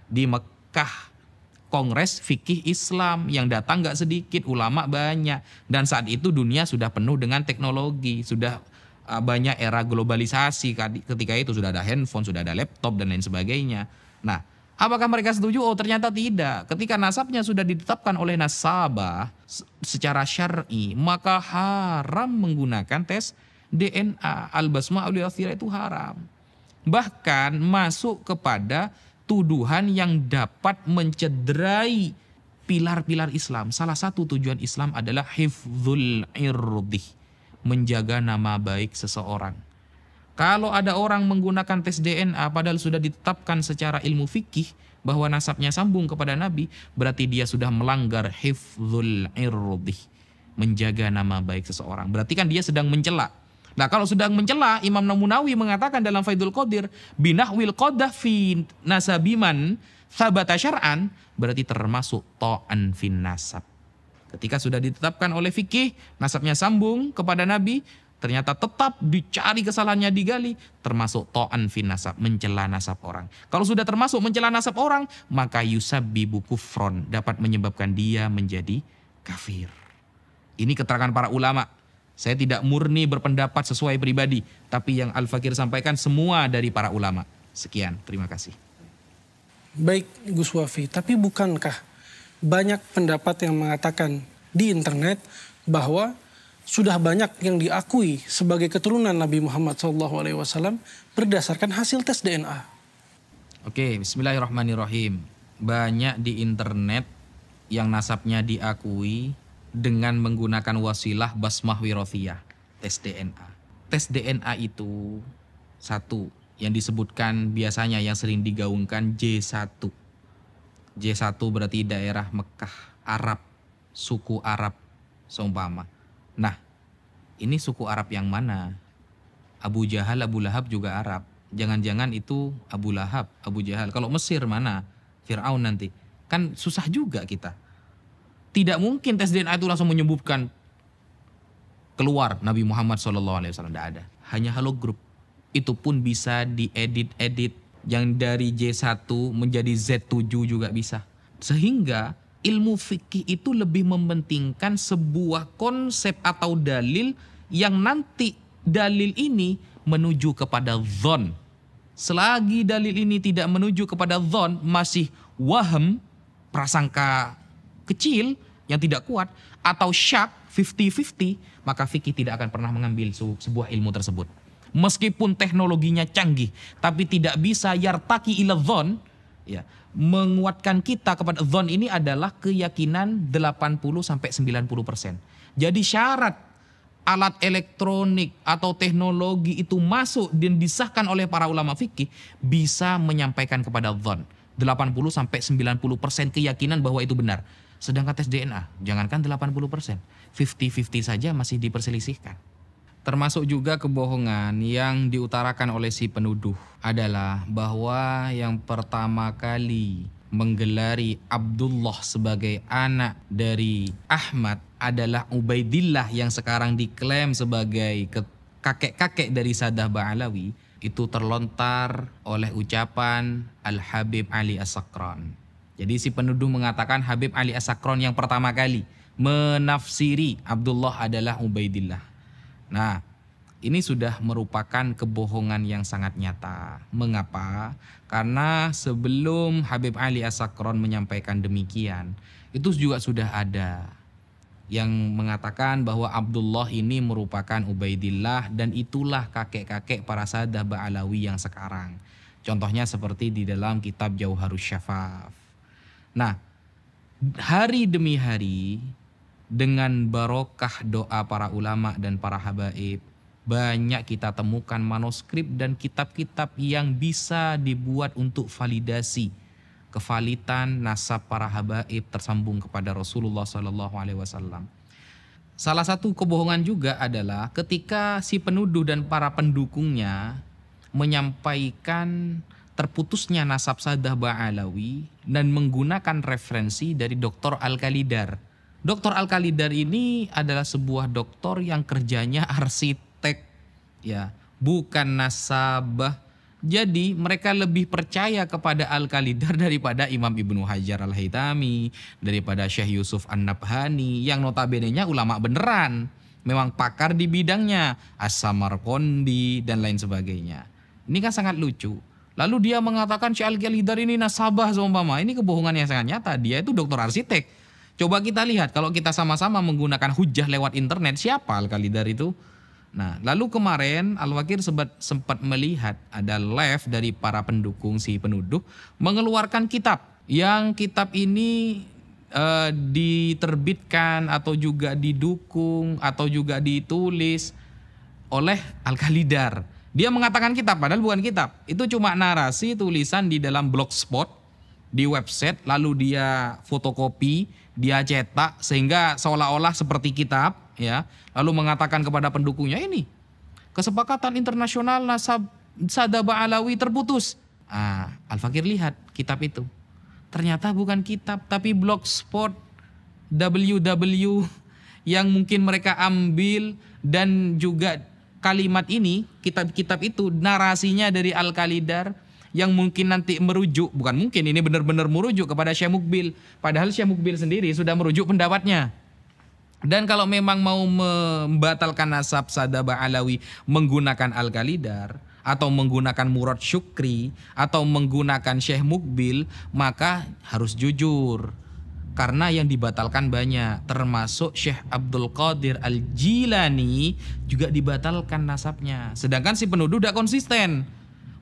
di Mekah, Kongres Fikih Islam yang datang gak sedikit, ulama banyak. Dan saat itu dunia sudah penuh dengan teknologi, sudah banyak era globalisasi. Ketika itu sudah ada handphone, sudah ada laptop dan lain sebagainya. Nah, apakah mereka setuju? Oh, ternyata tidak. Ketika nasabnya sudah ditetapkan oleh nasabah secara syar'i, maka haram menggunakan tes DNA. Al-basmah al-athira itu haram. Bahkan masuk kepada tuduhan yang dapat mencederai pilar-pilar Islam. Salah satu tujuan Islam adalah hifdzul irdi, menjaga nama baik seseorang. Kalau ada orang menggunakan tes DNA padahal sudah ditetapkan secara ilmu fikih bahwa nasabnya sambung kepada Nabi, berarti dia sudah melanggar hifdzul irdi, menjaga nama baik seseorang. Berarti kan dia sedang mencela. Nah, kalau sedang mencela, Imam Nawawi mengatakan dalam Faidul Qadir, binahwil qadah fi nasabiman thabata syar'an, berarti termasuk ta'an fin nasab. Ketika sudah ditetapkan oleh fikih, nasabnya sambung kepada Nabi, ternyata tetap dicari kesalahannya, digali, termasuk ta'an fin nasab, mencela nasab orang. Kalau sudah termasuk mencela nasab orang, maka yusabbibu kufron, dapat menyebabkan dia menjadi kafir. Ini keterangan para ulama. Saya tidak murni berpendapat sesuai pribadi, tapi yang Al-Fakir sampaikan semua dari para ulama. Sekian, terima kasih.
Baik Gus Wafi, tapi bukankah banyak pendapat yang mengatakan di internet bahwa sudah banyak yang diakui sebagai keturunan Nabi Muhammad SAW berdasarkan hasil tes DNA?
Oke, bismillahirrahmanirrahim. Banyak di internet yang nasabnya diakui dengan menggunakan wasilah basmah wirofiyah, tes DNA. Tes DNA itu satu yang disebutkan biasanya yang sering digaungkan J1. J1 berarti daerah Mekah, Arab, suku Arab seumpama. Nah, ini suku Arab yang mana? Abu Jahal, Abu Lahab juga Arab. Jangan-jangan itu Abu Lahab, Abu Jahal. Kalau Mesir mana? Fir'aun nanti. Kan susah juga kita. Tidak mungkin tes DNA itu langsung menyebutkan keluar Nabi Muhammad SAW. Tidak ada. Hanya hologram. Itu pun bisa diedit-edit. Yang dari J1 menjadi Z7 juga bisa. Sehingga ilmu fikih itu lebih mementingkan sebuah konsep atau dalil yang nanti dalil ini menuju kepada dzon. Selagi dalil ini tidak menuju kepada dzon, masih waham, prasangka kecil yang tidak kuat, atau syak 50-50, maka fikih tidak akan pernah mengambil sebuah ilmu tersebut. Meskipun teknologinya canggih, tapi tidak bisa yartaki ila dzon, ya, menguatkan kita kepada dzon ini adalah keyakinan 80-90%. Jadi syarat alat elektronik atau teknologi itu masuk dan disahkan oleh para ulama fikih bisa menyampaikan kepada dzon. 80-90% keyakinan bahwa itu benar. Sedangkan tes DNA, jangankan 80%, 50-50 saja masih diperselisihkan. Termasuk juga kebohongan yang diutarakan oleh si penuduh adalah bahwa yang pertama kali menggelari Abdullah sebagai anak dari Ahmad adalah Ubaidillah yang sekarang diklaim sebagai kakek-kakek dari Sadah Ba'alawi. Itu terlontar oleh ucapan Al-Habib Ali As-Sakran. Jadi si penuduh mengatakan Habib Ali As-Sakran yang pertama kali menafsiri Abdullah adalah Ubaidillah. Nah, ini sudah merupakan kebohongan yang sangat nyata. Mengapa? Karena sebelum Habib Ali As-Sakran menyampaikan demikian, itu juga sudah ada yang mengatakan bahwa Abdullah ini merupakan Ubaidillah dan itulah kakek-kakek para Sadah Ba'alawi yang sekarang. Contohnya seperti di dalam kitab Jauharus Syafaf. Nah, hari demi hari dengan barokah doa para ulama dan para habaib, banyak kita temukan manuskrip dan kitab-kitab yang bisa dibuat untuk validasi kevalitan nasab para habaib tersambung kepada Rasulullah SAW. Salah satu kebohongan juga adalah ketika si penuduh dan para pendukungnya menyampaikan terputusnya nasab Sadah Ba'alawi dan menggunakan referensi dari Dr. Al-Khalidar. Dr. Al-Khalidar ini adalah sebuah doktor yang kerjanya arsitek, ya, bukan nasabah. Jadi mereka lebih percaya kepada Al-Khalidar daripada Imam Ibnu Hajar Al-Haytami, daripada Syekh Yusuf An-Nabhani yang notabene-nya ulama beneran, memang pakar di bidangnya, As-Samarqandi dan lain sebagainya. Ini kan sangat lucu. Lalu dia mengatakan Syekh Al-Khalidar ini nasabah seumpama. Ini kebohongan yang sangat nyata. Dia itu dokter arsitek. Coba kita lihat kalau kita sama-sama menggunakan hujah lewat internet, siapa Al-Khalidar itu? Nah, lalu kemarin Al-Fakir sempat melihat ada live dari para pendukung si penuduh mengeluarkan kitab. Yang kitab ini diterbitkan atau juga didukung atau juga ditulis oleh Al-Khalidar. Dia mengatakan kitab, padahal bukan kitab. Itu cuma narasi tulisan di dalam blogspot, di website, lalu dia fotokopi, dia cetak sehingga seolah-olah seperti kitab, ya. Lalu mengatakan kepada pendukungnya, ini kesepakatan internasional nasab Sadah Ba'alawi terputus. Al-Fakir lihat kitab itu. Ternyata bukan kitab, tapi blogspot www yang mungkin mereka ambil, dan juga kalimat ini, kitab-kitab itu narasinya dari Al-Khalidar yang mungkin nanti merujuk, bukan mungkin, ini benar-benar merujuk kepada Syekh Mukbil. Padahal Syekh Mukbil sendiri sudah merujuk pendapatnya. Dan kalau memang mau membatalkan nasab Sadah Ba'alawi menggunakan Al-Khalidar atau menggunakan Murad Syukri atau menggunakan Syekh Mukbil, maka harus jujur. Karena yang dibatalkan banyak, termasuk Syekh Abdul Qadir Al-Jilani juga dibatalkan nasabnya. Sedangkan si penuduh tidak konsisten.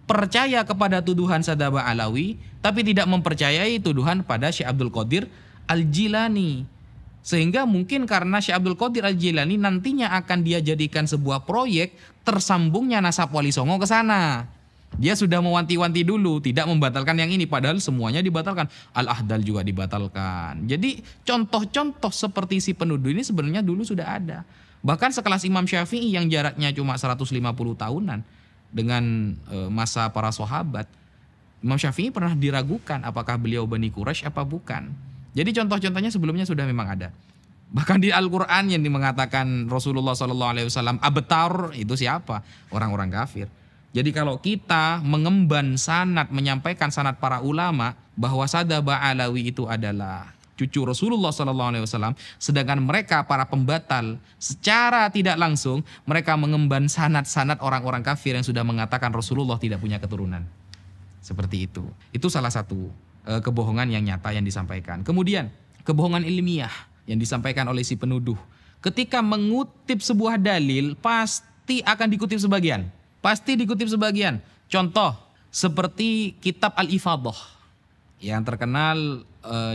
Percaya kepada tuduhan Sadah Ba'alawi, tapi tidak mempercayai tuduhan pada Syekh Abdul Qadir Al-Jilani. Sehingga mungkin karena Syekh Abdul Qadir Al-Jilani nantinya akan dia jadikan sebuah proyek tersambungnya nasab Wali Songo ke sana. Dia sudah mewanti-wanti dulu, tidak membatalkan yang ini, padahal semuanya dibatalkan. Al-Ahdal juga dibatalkan. Jadi contoh-contoh seperti si penuduh ini sebenarnya dulu sudah ada. Bahkan sekelas Imam Syafi'i yang jaraknya cuma 150 tahunan dengan masa para sahabat, Imam Syafi'i pernah diragukan apakah beliau Bani Quraisy apa bukan. Jadi contoh-contohnya sebelumnya sudah memang ada. Bahkan di Al-Quran yang mengatakan Rasulullah SAW abtar, itu siapa? Orang-orang kafir. Jadi kalau kita mengemban sanad, menyampaikan sanad para ulama bahwa Sadah Ba'alawi itu adalah cucu Rasulullah SAW, sedangkan mereka para pembatal secara tidak langsung mereka mengemban sanad-sanad orang-orang kafir yang sudah mengatakan Rasulullah tidak punya keturunan. Seperti itu. Itu salah satu kebohongan yang nyata yang disampaikan. Kemudian kebohongan ilmiah yang disampaikan oleh si penuduh. Ketika mengutip sebuah dalil pasti akan dikutip sebagian. Pasti dikutip sebagian. Contoh seperti kitab Al-Ifadah yang terkenal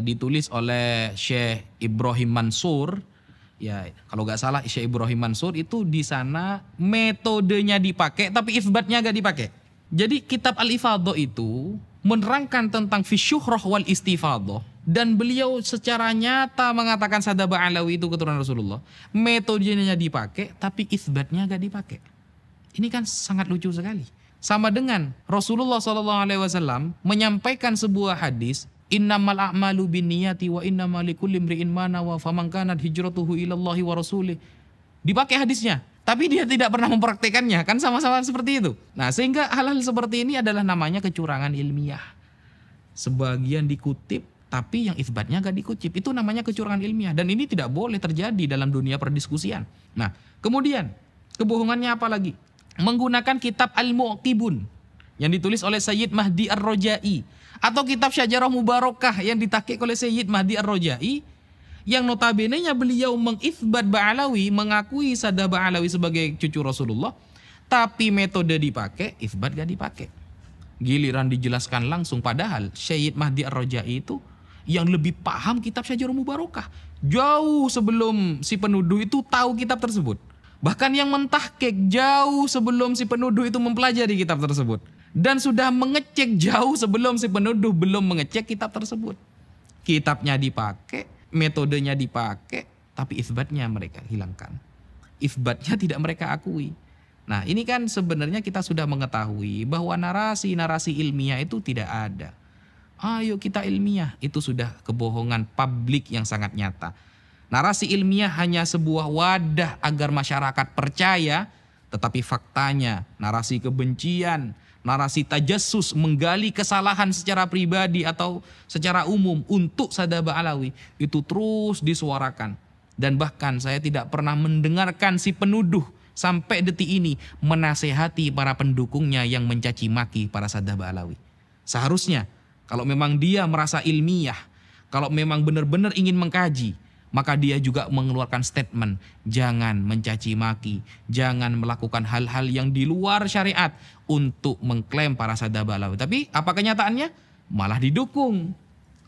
ditulis oleh Syekh Ibrahim Mansur. Ya, kalau nggak salah Syekh Ibrahim Mansur itu di sana metodenya dipakai tapi isbatnya nggak dipakai. Jadi kitab Al-Ifadah itu menerangkan tentang fisyuhrah wal istifadah, dan beliau secara nyata mengatakan Sadah Ba'alawi itu keturunan Rasulullah. Metodenya dipakai tapi isbatnya nggak dipakai. Ini kan sangat lucu sekali. Sama dengan Rasulullah SAW menyampaikan sebuah hadis, innamal a'malu binniyati wa innamal likulli imri'in ma nawa faman kanat hijratuhu ilallahi wa rasulih. Dipakai hadisnya, tapi dia tidak pernah mempraktekannya, kan sama-sama seperti itu. Nah, sehingga hal-hal seperti ini adalah namanya kecurangan ilmiah. Sebagian dikutip tapi yang isbatnya gak dikutip, itu namanya kecurangan ilmiah, dan ini tidak boleh terjadi dalam dunia perdiskusian. Nah, kemudian kebohongannya apa lagi? Menggunakan kitab Al-Mu'qibun yang ditulis oleh Sayyid Mahdi Ar-Rojai atau kitab Syajarah Mubarakah yang ditakik oleh Sayyid Mahdi Ar-Rojai, yang notabene-nya beliau mengisbat Ba'alawi, mengakui Sadah Ba'alawi sebagai cucu Rasulullah, tapi metode dipakai, isbat gak dipakai. Giliran dijelaskan langsung, padahal Sayyid Mahdi Ar-Rojai itu yang lebih paham kitab Syajarul Mubarakah. Jauh sebelum si penuduh itu tahu kitab tersebut. Bahkan yang mentahqiq jauh sebelum si penuduh itu mempelajari kitab tersebut. Dan sudah mengecek jauh sebelum si penuduh belum mengecek kitab tersebut. Kitabnya dipakai, metodenya dipakai, tapi isbatnya mereka hilangkan. Isbatnya tidak mereka akui. Nah, ini kan sebenarnya kita sudah mengetahui bahwa narasi-narasi ilmiah itu tidak ada. Ayo kita ilmiah, itu sudah kebohongan publik yang sangat nyata. Narasi ilmiah hanya sebuah wadah agar masyarakat percaya, tetapi faktanya narasi kebencian, narasi tajassus, menggali kesalahan secara pribadi atau secara umum untuk Sadaba Alawi itu terus disuarakan. Dan bahkan saya tidak pernah mendengarkan si penuduh sampai detik ini menasehati para pendukungnya yang mencaci maki para Sadaba Alawi. Seharusnya kalau memang dia merasa ilmiah, kalau memang benar-benar ingin mengkaji, maka dia juga mengeluarkan statement, jangan mencaci maki, jangan melakukan hal-hal yang di luar syariat untuk mengklaim para Sadaba Alawi. Tapi apa kenyataannya? Malah didukung.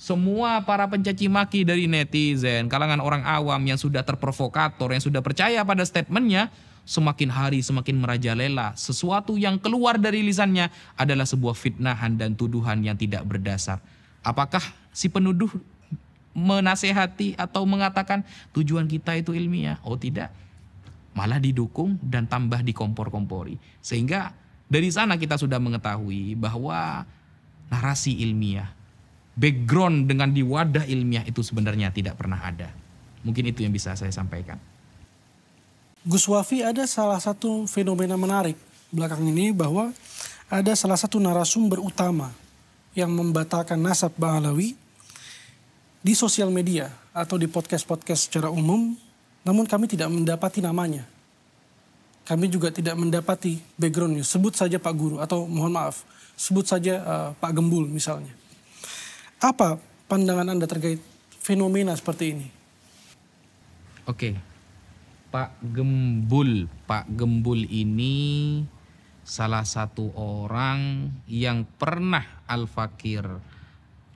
Semua para pencaci maki dari netizen, kalangan orang awam yang sudah terprovokator, yang sudah percaya pada statementnya, semakin hari semakin merajalela. Sesuatu yang keluar dari lisannya adalah sebuah fitnahan dan tuduhan yang tidak berdasar. Apakah si penuduh menasehati atau mengatakan tujuan kita itu ilmiah? Oh tidak. Malah didukung dan tambah dikompor-kompori. Sehingga dari sana kita sudah mengetahui bahwa narasi ilmiah, background dengan di wadah ilmiah itu sebenarnya tidak pernah ada. Mungkin itu yang bisa saya sampaikan.
Gus Wafi, ada salah satu fenomena menarik belakang ini bahwa ada salah satu narasumber utama yang membatalkan nasab Ba'alawi di sosial media atau di podcast-podcast secara umum, namun kami tidak mendapati namanya. Kami juga tidak mendapati backgroundnya. Sebut saja Pak Guru atau mohon maaf, sebut saja Pak Gembul misalnya. Apa pandangan Anda terkait fenomena seperti ini?
Oke. Pak Gembul ini salah satu orang yang pernah Al-Fakir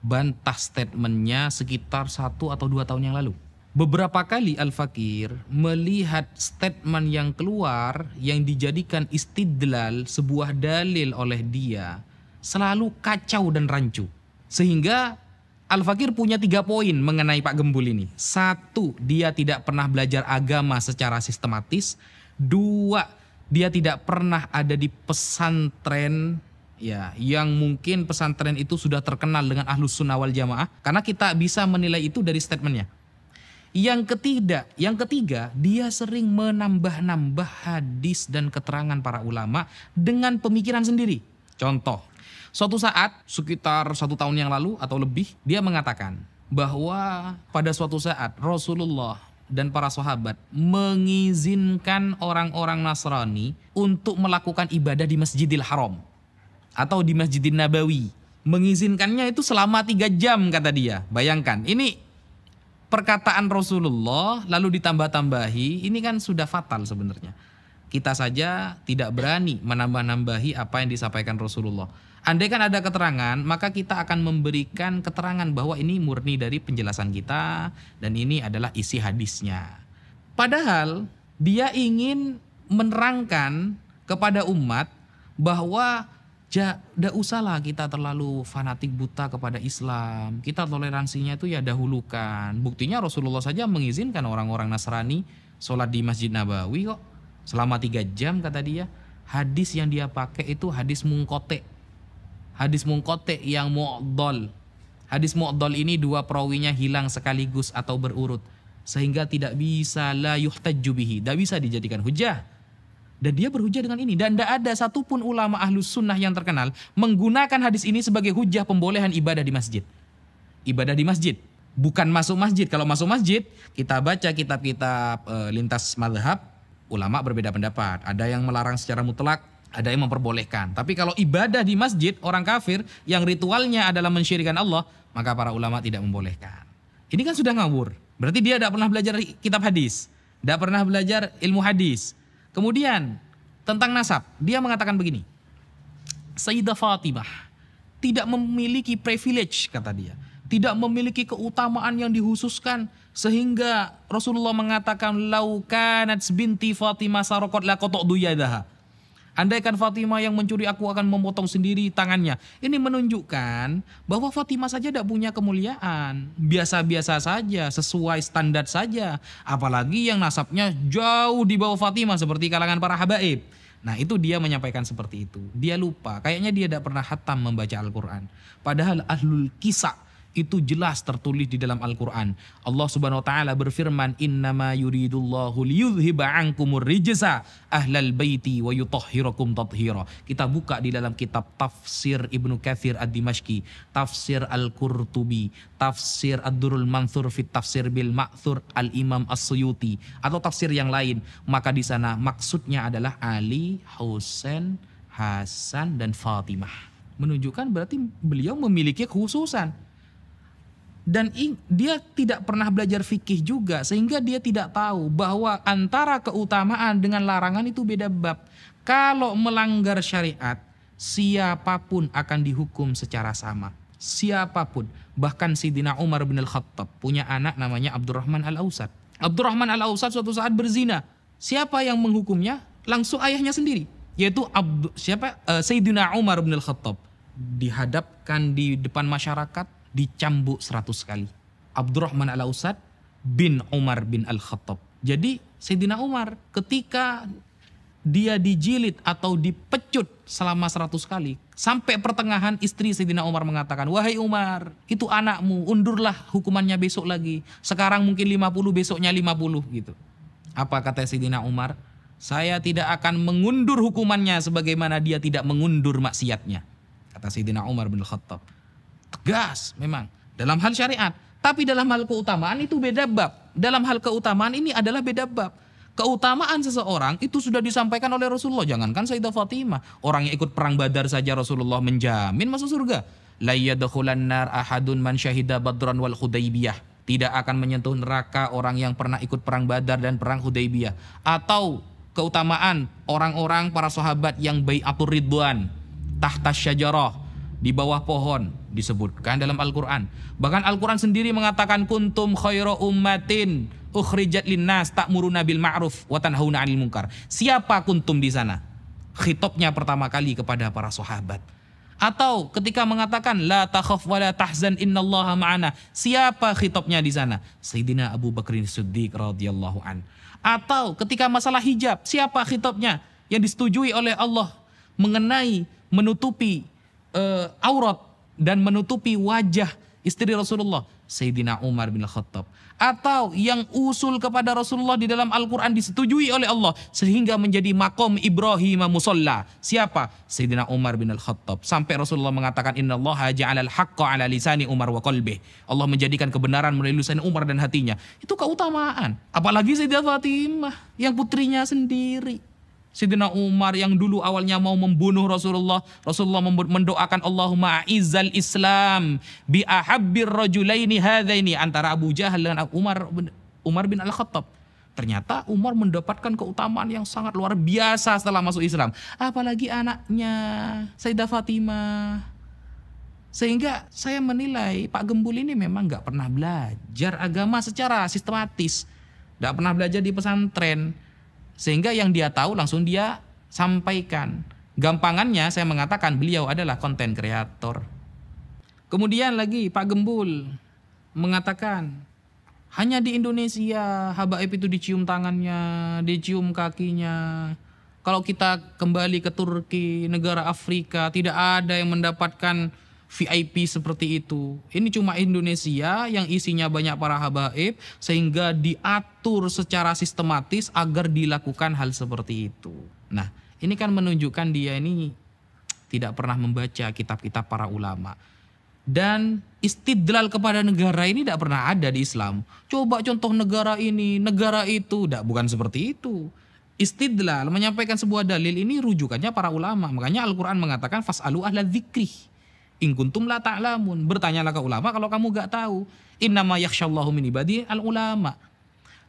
bantah statementnya sekitar 1 atau 2 tahun yang lalu. Beberapa kali Al-Fakir melihat statement yang keluar yang dijadikan istidlal, sebuah dalil oleh dia, selalu kacau dan rancu. Sehingga Al-Fakir punya 3 poin mengenai Pak Gembul ini. 1, dia tidak pernah belajar agama secara sistematis. 2, dia tidak pernah ada di pesantren ya, yang mungkin pesantren itu sudah terkenal dengan Ahlus Sunnah wal Jamaah. Karena kita bisa menilai itu dari statementnya. Yang ketiga, dia sering menambah-nambah hadis dan keterangan para ulama dengan pemikiran sendiri. Contoh, suatu saat sekitar 1 tahun yang lalu atau lebih, dia mengatakan bahwa pada suatu saat Rasulullah dan para sahabat mengizinkan orang-orang Nasrani untuk melakukan ibadah di Masjidil Haram atau di Masjidil Nabawi. Mengizinkannya itu selama 3 jam kata dia. Bayangkan, ini perkataan Rasulullah lalu ditambah-tambahi, ini kan sudah fatal sebenarnya. Kita saja tidak berani menambah-nambahi apa yang disampaikan Rasulullah. Andai kan ada keterangan, maka kita akan memberikan keterangan bahwa ini murni dari penjelasan kita dan ini adalah isi hadisnya. Padahal dia ingin menerangkan kepada umat bahwa tidak usahlah kita terlalu fanatik buta kepada Islam. Kita toleransinya itu ya dahulukan. Buktinya Rasulullah saja mengizinkan orang-orang Nasrani sholat di Masjid Nabawi kok. Selama 3 jam kata dia. Hadis yang dia pakai itu hadis mungkote. Hadis mungkote yang mu'dol. Hadis mu'dol ini 2 perawinya hilang sekaligus atau berurut. Sehingga tidak bisa la yuhtajju bihi. Tidak bisa dijadikan hujah. Dan dia berhujah dengan ini. Dan tidak ada satupun ulama Ahlus Sunnah yang terkenal menggunakan hadis ini sebagai hujah pembolehan ibadah di masjid. Ibadah di masjid. Bukan masuk masjid. Kalau masuk masjid, kita baca kitab-kitab lintas mazhab, ulama berbeda pendapat. Ada yang melarang secara mutlak, ada yang memperbolehkan. Tapi kalau ibadah di masjid, orang kafir yang ritualnya adalah mensyirikkan Allah, maka para ulama tidak membolehkan. Ini kan sudah ngawur. Berarti dia tidak pernah belajar kitab hadis. Tidak pernah belajar ilmu hadis. Kemudian tentang nasab, dia mengatakan begini. Sayyidah Fatimah tidak memiliki privilege, kata dia. tidak memiliki keutamaan yang dihususkan sehingga Rasulullah mengatakan lau kanat binti Fatimah saraqat laqata'tu yadaha. Andaikan Fatimah yang mencuri, aku akan memotong sendiri tangannya. Ini menunjukkan bahwa Fatimah saja tidak punya kemuliaan. Biasa-biasa saja, sesuai standar saja. Apalagi yang nasabnya jauh di bawah Fatimah seperti kalangan para habaib. Nah itu dia menyampaikan seperti itu. Dia lupa, kayaknya dia tidak pernah khatam membaca Al-Quran. Padahal ahlul kisah itu jelas tertulis di dalam Al-Quran. Allah Subhanahu wa taala berfirman, "Innama yuridullahu liyudhiba ankumur rijsa ahlal baiti wa yutahhirakum tathira." Kita buka di dalam kitab tafsir Ibnu Katsir Ad-Dimashqi, tafsir Al-Qurtubi, tafsir Ad-Durrul Mansur fit Tafsir bil Ma'thur Al-Imam As-Suyuti atau tafsir yang lain. Maka di sana maksudnya adalah Ali, Husain, Hasan dan Fatimah. Menunjukkan berarti beliau memiliki kekhususan. Dan dia tidak pernah belajar fikih juga sehingga dia tidak tahu bahwa antara keutamaan dengan larangan itu beda bab. Kalau melanggar syariat, siapapun akan dihukum secara sama. Siapapun. Bahkan Sayyidina Umar bin Al-Khattab punya anak namanya Abdurrahman Al-Ausad. Abdurrahman Al-Ausad suatu saat berzina. Siapa yang menghukumnya? Langsung ayahnya sendiri. Yaitu Sayyidina Umar bin Al-Khattab. Dihadapkan di depan masyarakat, dicambuk 100 kali. Abdurrahman Al-Ausad bin Umar bin Al-Khattab. Jadi Sayyidina Umar ketika dia dijilid atau dipecut selama 100 kali. Sampai pertengahan istri Sayyidina Umar mengatakan, "Wahai Umar, itu anakmu, undurlah hukumannya besok lagi. Sekarang mungkin 50, besoknya 50." Gitu. Apa kata Sayyidina Umar? "Saya tidak akan mengundur hukumannya sebagaimana dia tidak mengundur maksiatnya." Kata Sayyidina Umar bin Al-Khattab. Tegas memang dalam hal syariat, tapi dalam hal keutamaan itu beda bab. Dalam hal keutamaan ini adalah beda bab. Keutamaan seseorang itu sudah disampaikan oleh Rasulullah. Jangankan Sayyidah Fatimah, orang yang ikut perang Badar saja Rasulullah menjamin masuk surga. La yadkhulan nar ahadun man syahida Badran wal Hudaybiyah. Tidak akan menyentuh neraka orang yang pernah ikut perang Badar dan perang Hudaybiyah. Atau keutamaan orang-orang para sahabat yang bai'atur ridwan tahta syajarah, di bawah pohon, disebutkan dalam Al-Quran. Bahkan Al-Quran sendiri mengatakan kuntum khairu ummatin ukhrijat linnas ta'muruna bil ma'ruf wa tanhauna 'anil munkar. Siapa kuntum di sana? Khitabnya pertama kali kepada para sahabat. Atau ketika mengatakan la takhaf wa la tahzan innallaha ma'ana. Siapa khitabnya di sana? Sayyidina Abu Bakrin Siddiq radhiyallahu an. Atau ketika masalah hijab, siapa khitabnya yang disetujui oleh Allah mengenai menutupi aurat dan menutupi wajah istri Rasulullah? Sayyidina Umar bin Khattab. Atau yang usul kepada Rasulullah di dalam Al-Quran disetujui oleh Allah sehingga menjadi maqam Ibrahim musalla. Siapa? Sayyidina Umar bin Al-Khattab. Sampai Rasulullah mengatakan innallaha ja'alal haqqa ala lisani Umar wa qalbih. Allah menjadikan kebenaran melalui lisan Umar dan hatinya. Itu keutamaan. Apalagi Sayyidah Fatimah yang putrinya sendiri. Sayyidina Umar yang dulu awalnya mau membunuh Rasulullah. Rasulullah mendoakan Allahumma a'izzal Islam bi ahabbir rajulaini hadaini, antara Abu Jahal dengan Umar bin Al-Khattab. Ternyata Umar mendapatkan keutamaan yang sangat luar biasa setelah masuk Islam. Apalagi anaknya Sayyidah Fatimah. Sehingga saya menilai Pak Gembul ini memang gak pernah belajar agama secara sistematis. Gak pernah belajar di pesantren. Sehingga yang dia tahu langsung dia sampaikan. Gampangannya saya mengatakan beliau adalah konten kreator. Kemudian lagi Pak Gembul mengatakan hanya di Indonesia habaib itu dicium tangannya, dicium kakinya. Kalau kita kembali ke Turki, negara Afrika, tidak ada yang mendapatkan VIP seperti itu. Ini cuma Indonesia yang isinya banyak para habaib sehingga diatur secara sistematis agar dilakukan hal seperti itu. Nah, ini kan menunjukkan dia ini tidak pernah membaca kitab-kitab para ulama. Dan istidlal kepada negara ini tidak pernah ada di Islam. Coba contoh negara ini, negara itu, bukan seperti itu. Istidlal, menyampaikan sebuah dalil ini rujukannya para ulama. Makanya Al-Quran mengatakan fas'alu ahla dzikrih in kuntum la ta'lamun. Bertanyalah ke ulama kalau kamu gak tahu. Innama yakhsyallahu min ibadi al-ulama.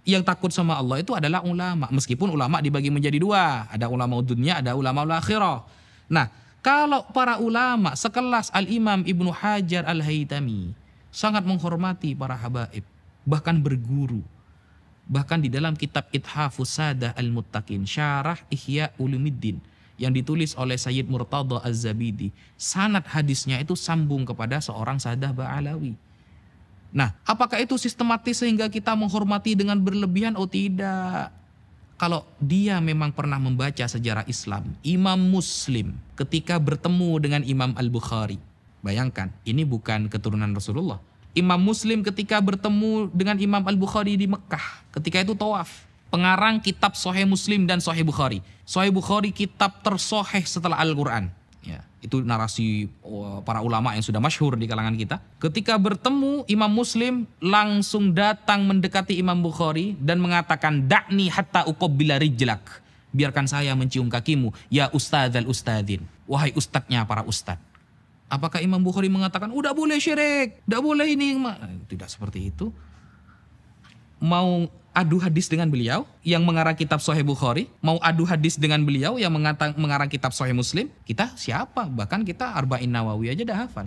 Yang takut sama Allah itu adalah ulama. Meskipun ulama dibagi menjadi dua. Ada ulama dunia, ada ulama akhirah. Nah, kalau para ulama sekelas Al-Imam Ibnu Hajar Al-Haytami, sangat menghormati para habaib, bahkan berguru. Bahkan di dalam kitab Ithafus Sadah Al-Muttaqin, Syarah Ihya Ulumuddin, yang ditulis oleh Sayyid Murtada Az-Zabidi, sanad hadisnya itu sambung kepada seorang Sadah Ba'alawi. Nah, apakah itu sistematis sehingga kita menghormati dengan berlebihan? Oh tidak. Kalau dia memang pernah membaca sejarah Islam, Imam Muslim ketika bertemu dengan Imam Al-Bukhari, bayangkan, ini bukan keturunan Rasulullah. Imam Muslim ketika bertemu dengan Imam Al-Bukhari di Mekah, ketika itu tawaf. Pengarang kitab Sahih Muslim dan Sahih Bukhari. Sahih Bukhari kitab tersoheh setelah Al-Quran. Ya, itu narasi para ulama yang sudah masyhur di kalangan kita. Ketika bertemu Imam Muslim langsung datang mendekati Imam Bukhari dan mengatakan, "Da'ni hatta uqabbila rijlak." Biarkan saya mencium kakimu, ya ustadzal ustadzin. Wahai ustadznya para ustadz. Apakah Imam Bukhari mengatakan, udah boleh syirik, udah boleh ini? Tidak seperti itu. Mau adu hadis dengan beliau yang mengarang kitab Sahih Bukhari, mau adu hadis dengan beliau yang mengarang kitab Sahih Muslim, kita siapa? Bahkan kita Arba'in Nawawi aja dah hafal.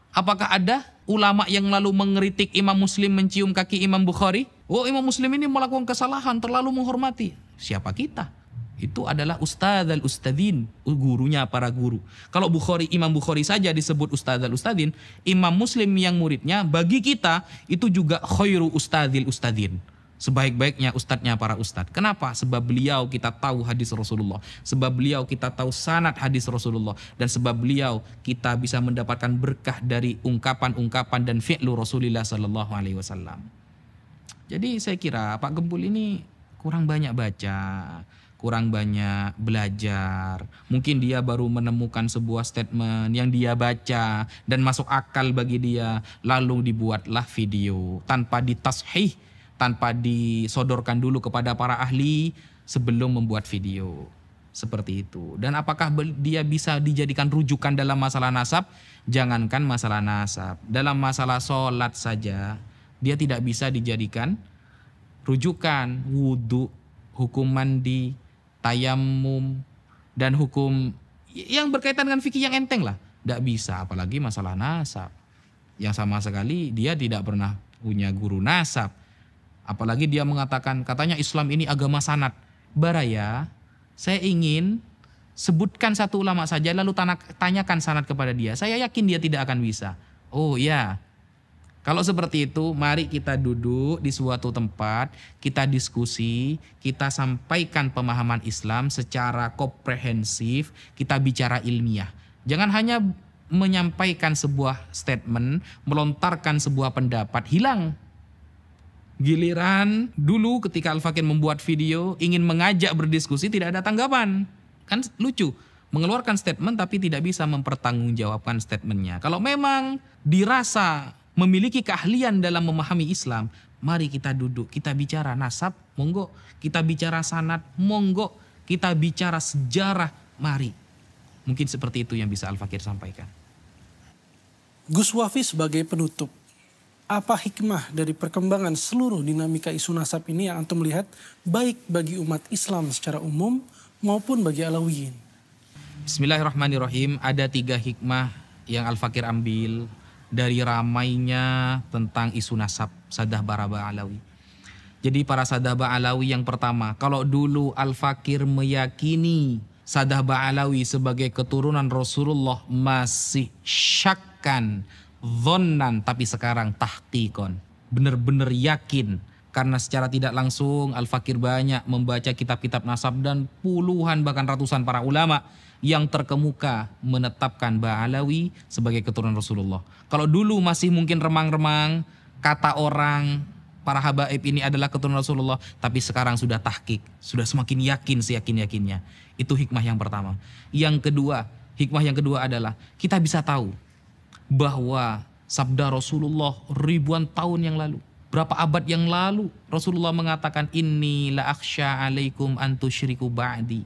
Apakah ada ulama yang lalu mengkritik Imam Muslim mencium kaki Imam Bukhari? Oh, Imam Muslim ini melakukan kesalahan, terlalu menghormati. Siapa kita? Itu adalah ustadzal ustadzin, gurunya para guru. Kalau Imam Bukhari saja disebut ustadzal ustadzin, Imam Muslim yang muridnya bagi kita itu juga khairu ustadzil ustadzin. Sebaik-baiknya ustadznya para ustadz. Kenapa? Sebab beliau kita tahu hadis Rasulullah. Sebab beliau kita tahu sanad hadis Rasulullah. Dan sebab beliau kita bisa mendapatkan berkah dari ungkapan-ungkapan dan fi'lu Rasulullah sallallahu alaihi wasallam. Jadi saya kira Pak Gempul ini kurang banyak baca, kurang banyak belajar. Mungkin dia baru menemukan sebuah statement yang dia baca dan masuk akal bagi dia. Lalu dibuatlah video tanpa ditashih, tanpa disodorkan dulu kepada para ahli sebelum membuat video. Seperti itu. Dan apakah dia bisa dijadikan rujukan dalam masalah nasab? Jangankan masalah nasab. Dalam masalah sholat saja, dia tidak bisa dijadikan rujukan. Wudhu, hukum mandi, tayamum, dan hukum yang berkaitan dengan fikih yang enteng lah. Tidak bisa, apalagi masalah nasab. Yang sama sekali dia tidak pernah punya guru nasab. Apalagi dia mengatakan, katanya Islam ini agama sanad. Baraya, saya ingin sebutkan satu ulama saja lalu tanyakan sanad kepada dia. Saya yakin dia tidak akan bisa. Oh ya, kalau seperti itu mari kita duduk di suatu tempat, kita diskusi, kita sampaikan pemahaman Islam secara komprehensif, kita bicara ilmiah. Jangan hanya menyampaikan sebuah statement, melontarkan sebuah pendapat, hilang. Giliran dulu ketika Al-Fakir membuat video ingin mengajak berdiskusi tidak ada tanggapan. Kan lucu, mengeluarkan statement tapi tidak bisa mempertanggungjawabkan statementnya. Kalau memang dirasa memiliki keahlian dalam memahami Islam, mari kita duduk, kita bicara nasab, monggo. Kita bicara sanad, monggo. Kita bicara sejarah, mari. Mungkin seperti itu yang bisa Al-Fakir sampaikan.
Gus Wafi sebagai penutup, apa hikmah dari perkembangan seluruh dinamika isu nasab ini yang antum lihat baik bagi umat Islam secara umum maupun bagi Alawiyin?
Bismillahirrahmanirrahim. Ada 3 hikmah yang Al-Fakir ambil dari ramainya tentang isu nasab Sadah Baraba Alawi. Jadi para Sadah Ba'alawi yang pertama, kalau dulu Al-Fakir meyakini Sadah Ba'alawi sebagai keturunan Rasulullah masih syakkan, dhannan, tapi sekarang tahqiqon, benar-benar yakin. Karena secara tidak langsung Al-Fakir banyak membaca kitab-kitab nasab dan puluhan bahkan ratusan para ulama yang terkemuka menetapkan Ba'alawi sebagai keturunan Rasulullah. Kalau dulu masih mungkin remang-remang, kata orang para habaib ini adalah keturunan Rasulullah, tapi sekarang sudah tahqiq, sudah semakin yakin seyakin-yakinnya. Itu hikmah yang pertama. Hikmah yang kedua adalah kita bisa tahu bahwa sabda Rasulullah ribuan tahun yang lalu, berapa abad yang lalu, Rasulullah mengatakan, inni la akhsha alaikum an tusyriku ba'di.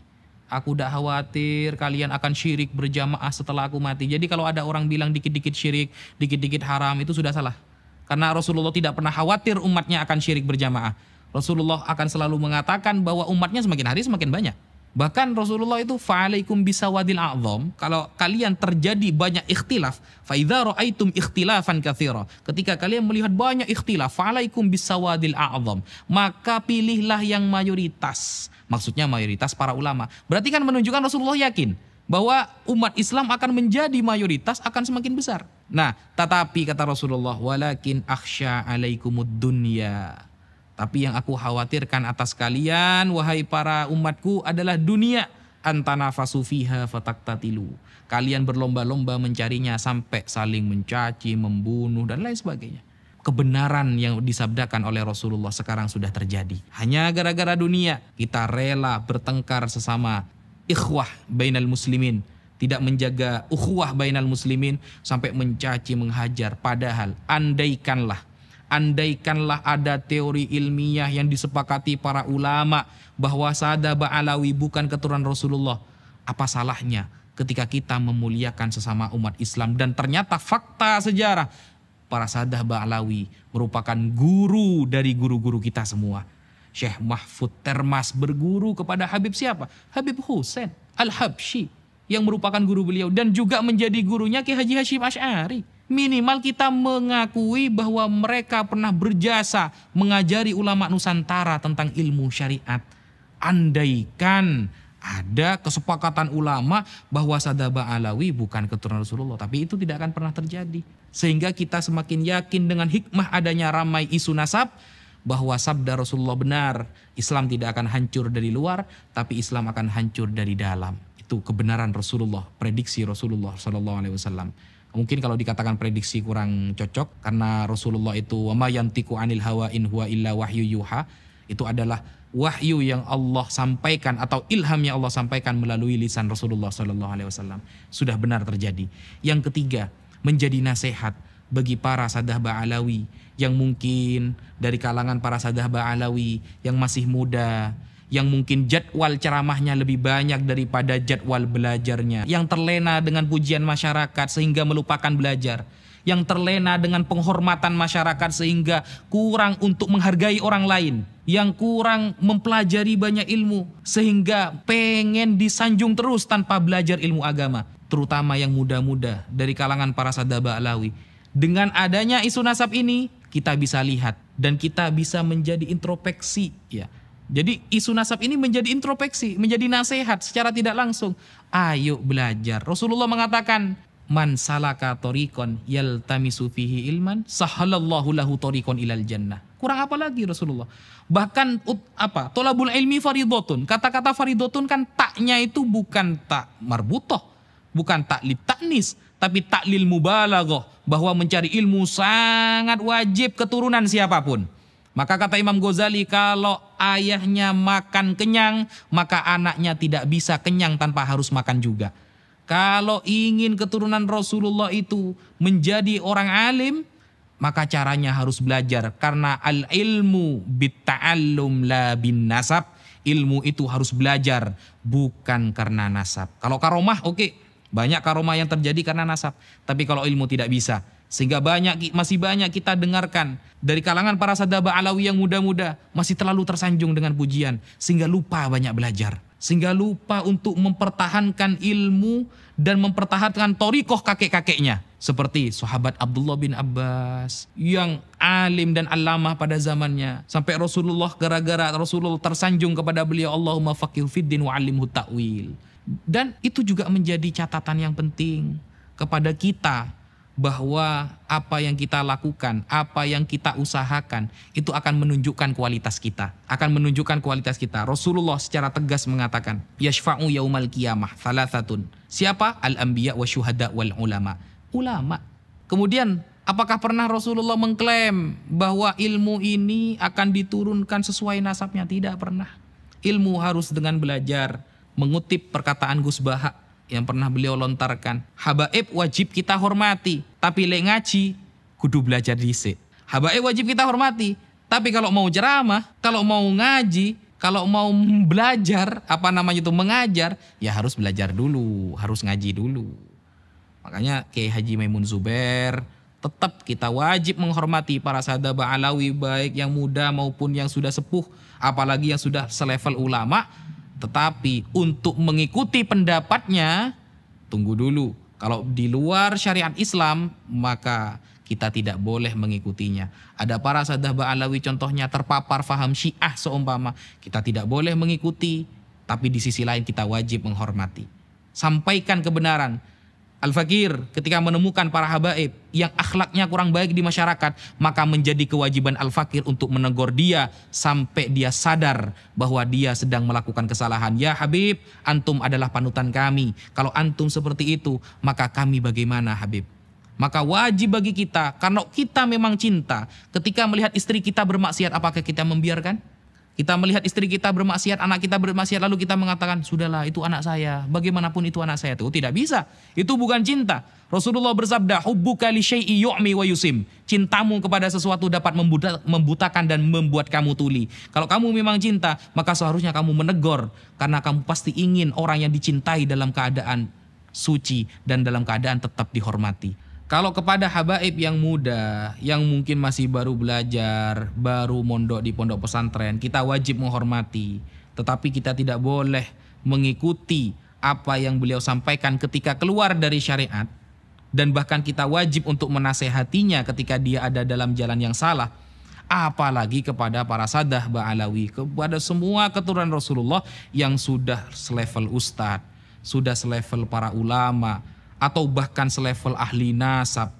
Aku tidak khawatir kalian akan syirik berjamaah setelah aku mati. Jadi kalau ada orang bilang dikit-dikit syirik, dikit-dikit haram, itu sudah salah. Karena Rasulullah tidak pernah khawatir umatnya akan syirik berjamaah. Rasulullah akan selalu mengatakan bahwa umatnya semakin hari semakin banyak. Bahkan Rasulullah itu fa'alaikum bisawadil a'zam, kalau kalian terjadi banyak ikhtilaf, fa idza ra'aitum ikhtilafan katsira, ketika kalian melihat banyak ikhtilaf, fa'alaikum bisawadil a'zam, maka pilihlah yang mayoritas. Maksudnya mayoritas para ulama. Berarti kan menunjukkan Rasulullah yakin bahwa umat Islam akan menjadi mayoritas, akan semakin besar. Nah, tetapi kata Rasulullah, walakin akhsya alaikumud dunya. Tapi yang aku khawatirkan atas kalian, wahai para umatku, adalah dunia. Antanafasu fiha fataktatilu. Kalian berlomba-lomba mencarinya sampai saling mencaci, membunuh, dan lain sebagainya. Kebenaran yang disabdakan oleh Rasulullah sekarang sudah terjadi. Hanya gara-gara dunia, kita rela bertengkar sesama ikhwah bainal muslimin. Tidak menjaga ukhuwah bainal muslimin sampai mencaci, menghajar. Padahal andaikanlah ada teori ilmiah yang disepakati para ulama bahwa Sadah Ba'alawi bukan keturunan Rasulullah. Apa salahnya ketika kita memuliakan sesama umat Islam dan ternyata fakta sejarah para Sadah Ba'alawi merupakan guru dari guru-guru kita semua. Syekh Mahfud Termas berguru kepada Habib siapa? Habib Husain Al-Habsyi yang merupakan guru beliau dan juga menjadi gurunya Ki Haji Hasyim Asy'ari. Minimal kita mengakui bahwa mereka pernah berjasa mengajari ulama Nusantara tentang ilmu syariat. Andaikan ada kesepakatan ulama bahwa Sadah Ba'alawi bukan keturunan Rasulullah, tapi itu tidak akan pernah terjadi. Sehingga kita semakin yakin dengan hikmah adanya ramai isu nasab bahwa sabda Rasulullah benar. Islam tidak akan hancur dari luar, tapi Islam akan hancur dari dalam. Itu kebenaran Rasulullah, prediksi Rasulullah SAW. Mungkin kalau dikatakan prediksi kurang cocok karena Rasulullah itu wa ma yantiqu anil hawa in huwa illa wahyu yuha, itu adalah wahyu yang Allah sampaikan atau ilham yang Allah sampaikan melalui lisan Rasulullah SAW. Sudah benar terjadi. Yang ketiga, menjadi nasihat bagi para Sadah Ba'alawi yang mungkin dari kalangan para Sadah Ba'alawi yang masih muda, yang mungkin jadwal ceramahnya lebih banyak daripada jadwal belajarnya, yang terlena dengan pujian masyarakat sehingga melupakan belajar, yang terlena dengan penghormatan masyarakat sehingga kurang untuk menghargai orang lain, yang kurang mempelajari banyak ilmu sehingga pengen disanjung terus tanpa belajar ilmu agama, terutama yang muda-muda dari kalangan para Sadah Ba'alawi. Dengan adanya isu nasab ini kita bisa lihat dan kita bisa menjadi introspeksi, ya. Jadi isu nasab ini menjadi introspeksi, menjadi nasihat secara tidak langsung. Ayo belajar. Rasulullah mengatakan, man salaka tariqan yaltamisu fihi ilman, sahalallahu lahu tariqan ilal jannah. Kurang apa lagi Rasulullah? Bahkan tolabul ilmi faridotun. Kata-kata faridotun kan taknya itu bukan tak marbutoh, bukan tak li taknis, tapi tak lil mubalaghah, bahwa mencari ilmu sangat wajib keturunan siapapun. Maka kata Imam Ghazali, kalau ayahnya makan kenyang, maka anaknya tidak bisa kenyang tanpa harus makan juga. Kalau ingin keturunan Rasulullah itu menjadi orang alim, maka caranya harus belajar. Karena al-ilmu bitta'allum la bin nasab. Ilmu itu harus belajar, bukan karena nasab. Kalau karomah, oke. Banyak karomah yang terjadi karena nasab. Tapi kalau ilmu tidak bisa. Sehingga masih banyak kita dengarkan dari kalangan para Sadah Ba'alawi yang muda-muda masih terlalu tersanjung dengan pujian sehingga lupa banyak belajar, sehingga lupa untuk mempertahankan ilmu dan mempertahankan thariqah kakek-kakeknya, seperti sahabat Abdullah bin Abbas yang alim dan allamah pada zamannya, sampai Rasulullah gara-gara Rasulullah tersanjung kepada beliau, Allahumma faqihu fiddin wa 'allimhu ta'wil. Dan itu juga menjadi catatan yang penting kepada kita, bahwa apa yang kita lakukan, apa yang kita usahakan, itu akan menunjukkan kualitas kita. Akan menunjukkan kualitas kita. Rasulullah secara tegas mengatakan, yashfa'u yaumal qiyamah thalathatun. Siapa? Al-anbiya wa syuhada wal ulama. Ulama. Kemudian, apakah pernah Rasulullah mengklaim bahwa ilmu ini akan diturunkan sesuai nasabnya? Tidak pernah. Ilmu harus dengan belajar. Mengutip perkataan Gus Baha yang pernah beliau lontarkan, habaib wajib kita hormati, tapi lek ngaji kudu belajar dhisik. Habaib wajib kita hormati, tapi kalau mau ceramah, kalau mau ngaji, kalau mau belajar, mengajar, ya harus belajar dulu, harus ngaji dulu. Makanya Kiai Haji Maimun Zubair, tetap kita wajib menghormati para Sadah Ba'alawi, baik yang muda maupun yang sudah sepuh, apalagi yang sudah selevel ulama. Tetapi untuk mengikuti pendapatnya, tunggu dulu. Kalau di luar syariat Islam, maka kita tidak boleh mengikutinya. Ada para sadah Ba'alawi contohnya terpapar faham Syiah seumpama. Kita tidak boleh mengikuti, tapi di sisi lain kita wajib menghormati. Sampaikan kebenaran. Al-Fakir ketika menemukan para habaib yang akhlaknya kurang baik di masyarakat, maka menjadi kewajiban Al-Fakir untuk menegur dia sampai dia sadar bahwa dia sedang melakukan kesalahan. Ya Habib, antum adalah panutan kami. Kalau antum seperti itu, maka kami bagaimana Habib? Maka wajib bagi kita, karena kita memang cinta, ketika melihat istri kita bermaksiat, apakah kita membiarkan? Kita melihat istri kita bermaksiat, anak kita bermaksiat, lalu kita mengatakan, sudahlah itu anak saya, bagaimanapun itu anak saya. Itu tidak bisa, itu bukan cinta. Rasulullah bersabda, hubbuka li syai'i yu'mi wa yusim. Cintamu kepada sesuatu dapat membutakan dan membuat kamu tuli. Kalau kamu memang cinta, maka seharusnya kamu menegur, karena kamu pasti ingin orang yang dicintai dalam keadaan suci dan dalam keadaan tetap dihormati. Kalau kepada habaib yang muda, yang mungkin masih baru belajar, baru mondok di pondok pesantren, kita wajib menghormati. Tetapi kita tidak boleh mengikuti apa yang beliau sampaikan ketika keluar dari syariat. Dan bahkan kita wajib untuk menasehatinya ketika dia ada dalam jalan yang salah. Apalagi kepada para sadah Ba'alawi, kepada semua keturunan Rasulullah yang sudah selevel ustadz, sudah selevel para ulama, atau bahkan selevel ahli nasab,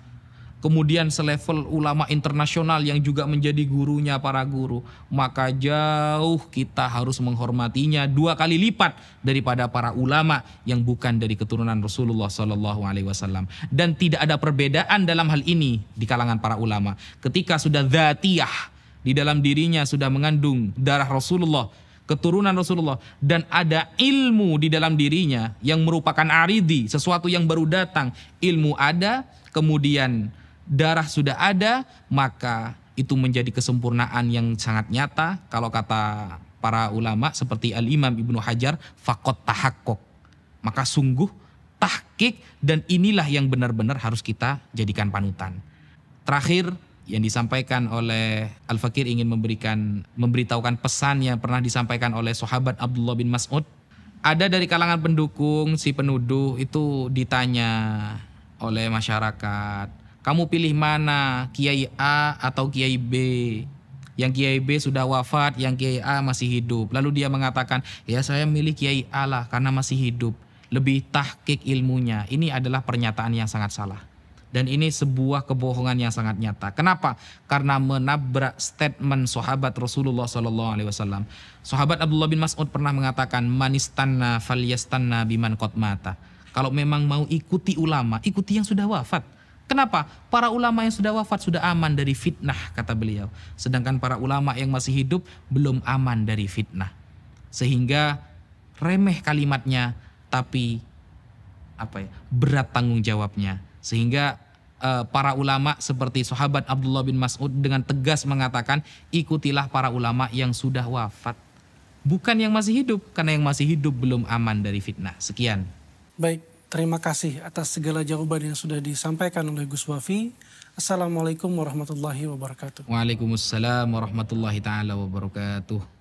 kemudian selevel ulama internasional yang juga menjadi gurunya para guru, maka jauh kita harus menghormatinya 2 kali lipat daripada para ulama yang bukan dari keturunan Rasulullah SAW. Dan tidak ada perbedaan dalam hal ini di kalangan para ulama. Ketika sudah dzatiyah, di dalam dirinya sudah mengandung darah Rasulullah, keturunan Rasulullah, dan ada ilmu di dalam dirinya yang merupakan aridi, sesuatu yang baru datang, ilmu ada, kemudian darah sudah ada, maka itu menjadi kesempurnaan yang sangat nyata. Kalau kata para ulama seperti Al-Imam Ibnu Hajar, faqat tahakkuk, maka sungguh tahqiq, dan inilah yang benar-benar harus kita jadikan panutan. Terakhir, yang disampaikan oleh Al-Fakir ingin memberitahukan pesan yang pernah disampaikan oleh sahabat Abdullah bin Mas'ud. Ada dari kalangan pendukung, si penuduh itu ditanya oleh masyarakat, kamu pilih mana, Kiai A atau Kiai B? Yang Kiai B sudah wafat, yang Kiai A masih hidup. Lalu dia mengatakan, ya saya milih Kiai A lah karena masih hidup, lebih tahqiq ilmunya. Ini adalah pernyataan yang sangat salah. Dan ini sebuah kebohongan yang sangat nyata. Kenapa? Karena menabrak statement sahabat Rasulullah SAW. Sahabat Abdullah bin Mas'ud pernah mengatakan, manistanna falyastanna biman qad mata. Kalau memang mau ikuti ulama, ikuti yang sudah wafat. Kenapa? Para ulama yang sudah wafat sudah aman dari fitnah, kata beliau. Sedangkan para ulama yang masih hidup belum aman dari fitnah. Sehingga remeh kalimatnya, tapi berat tanggung jawabnya. Sehingga para ulama seperti sahabat Abdullah bin Mas'ud dengan tegas mengatakan, ikutilah para ulama yang sudah wafat, bukan yang masih hidup, karena yang masih hidup belum aman dari fitnah. Sekian.
Baik, terima kasih atas segala jawaban yang sudah disampaikan oleh Gus Wafi. Assalamualaikum warahmatullahi wabarakatuh.
Waalaikumsalam warahmatullahi taala wabarakatuh.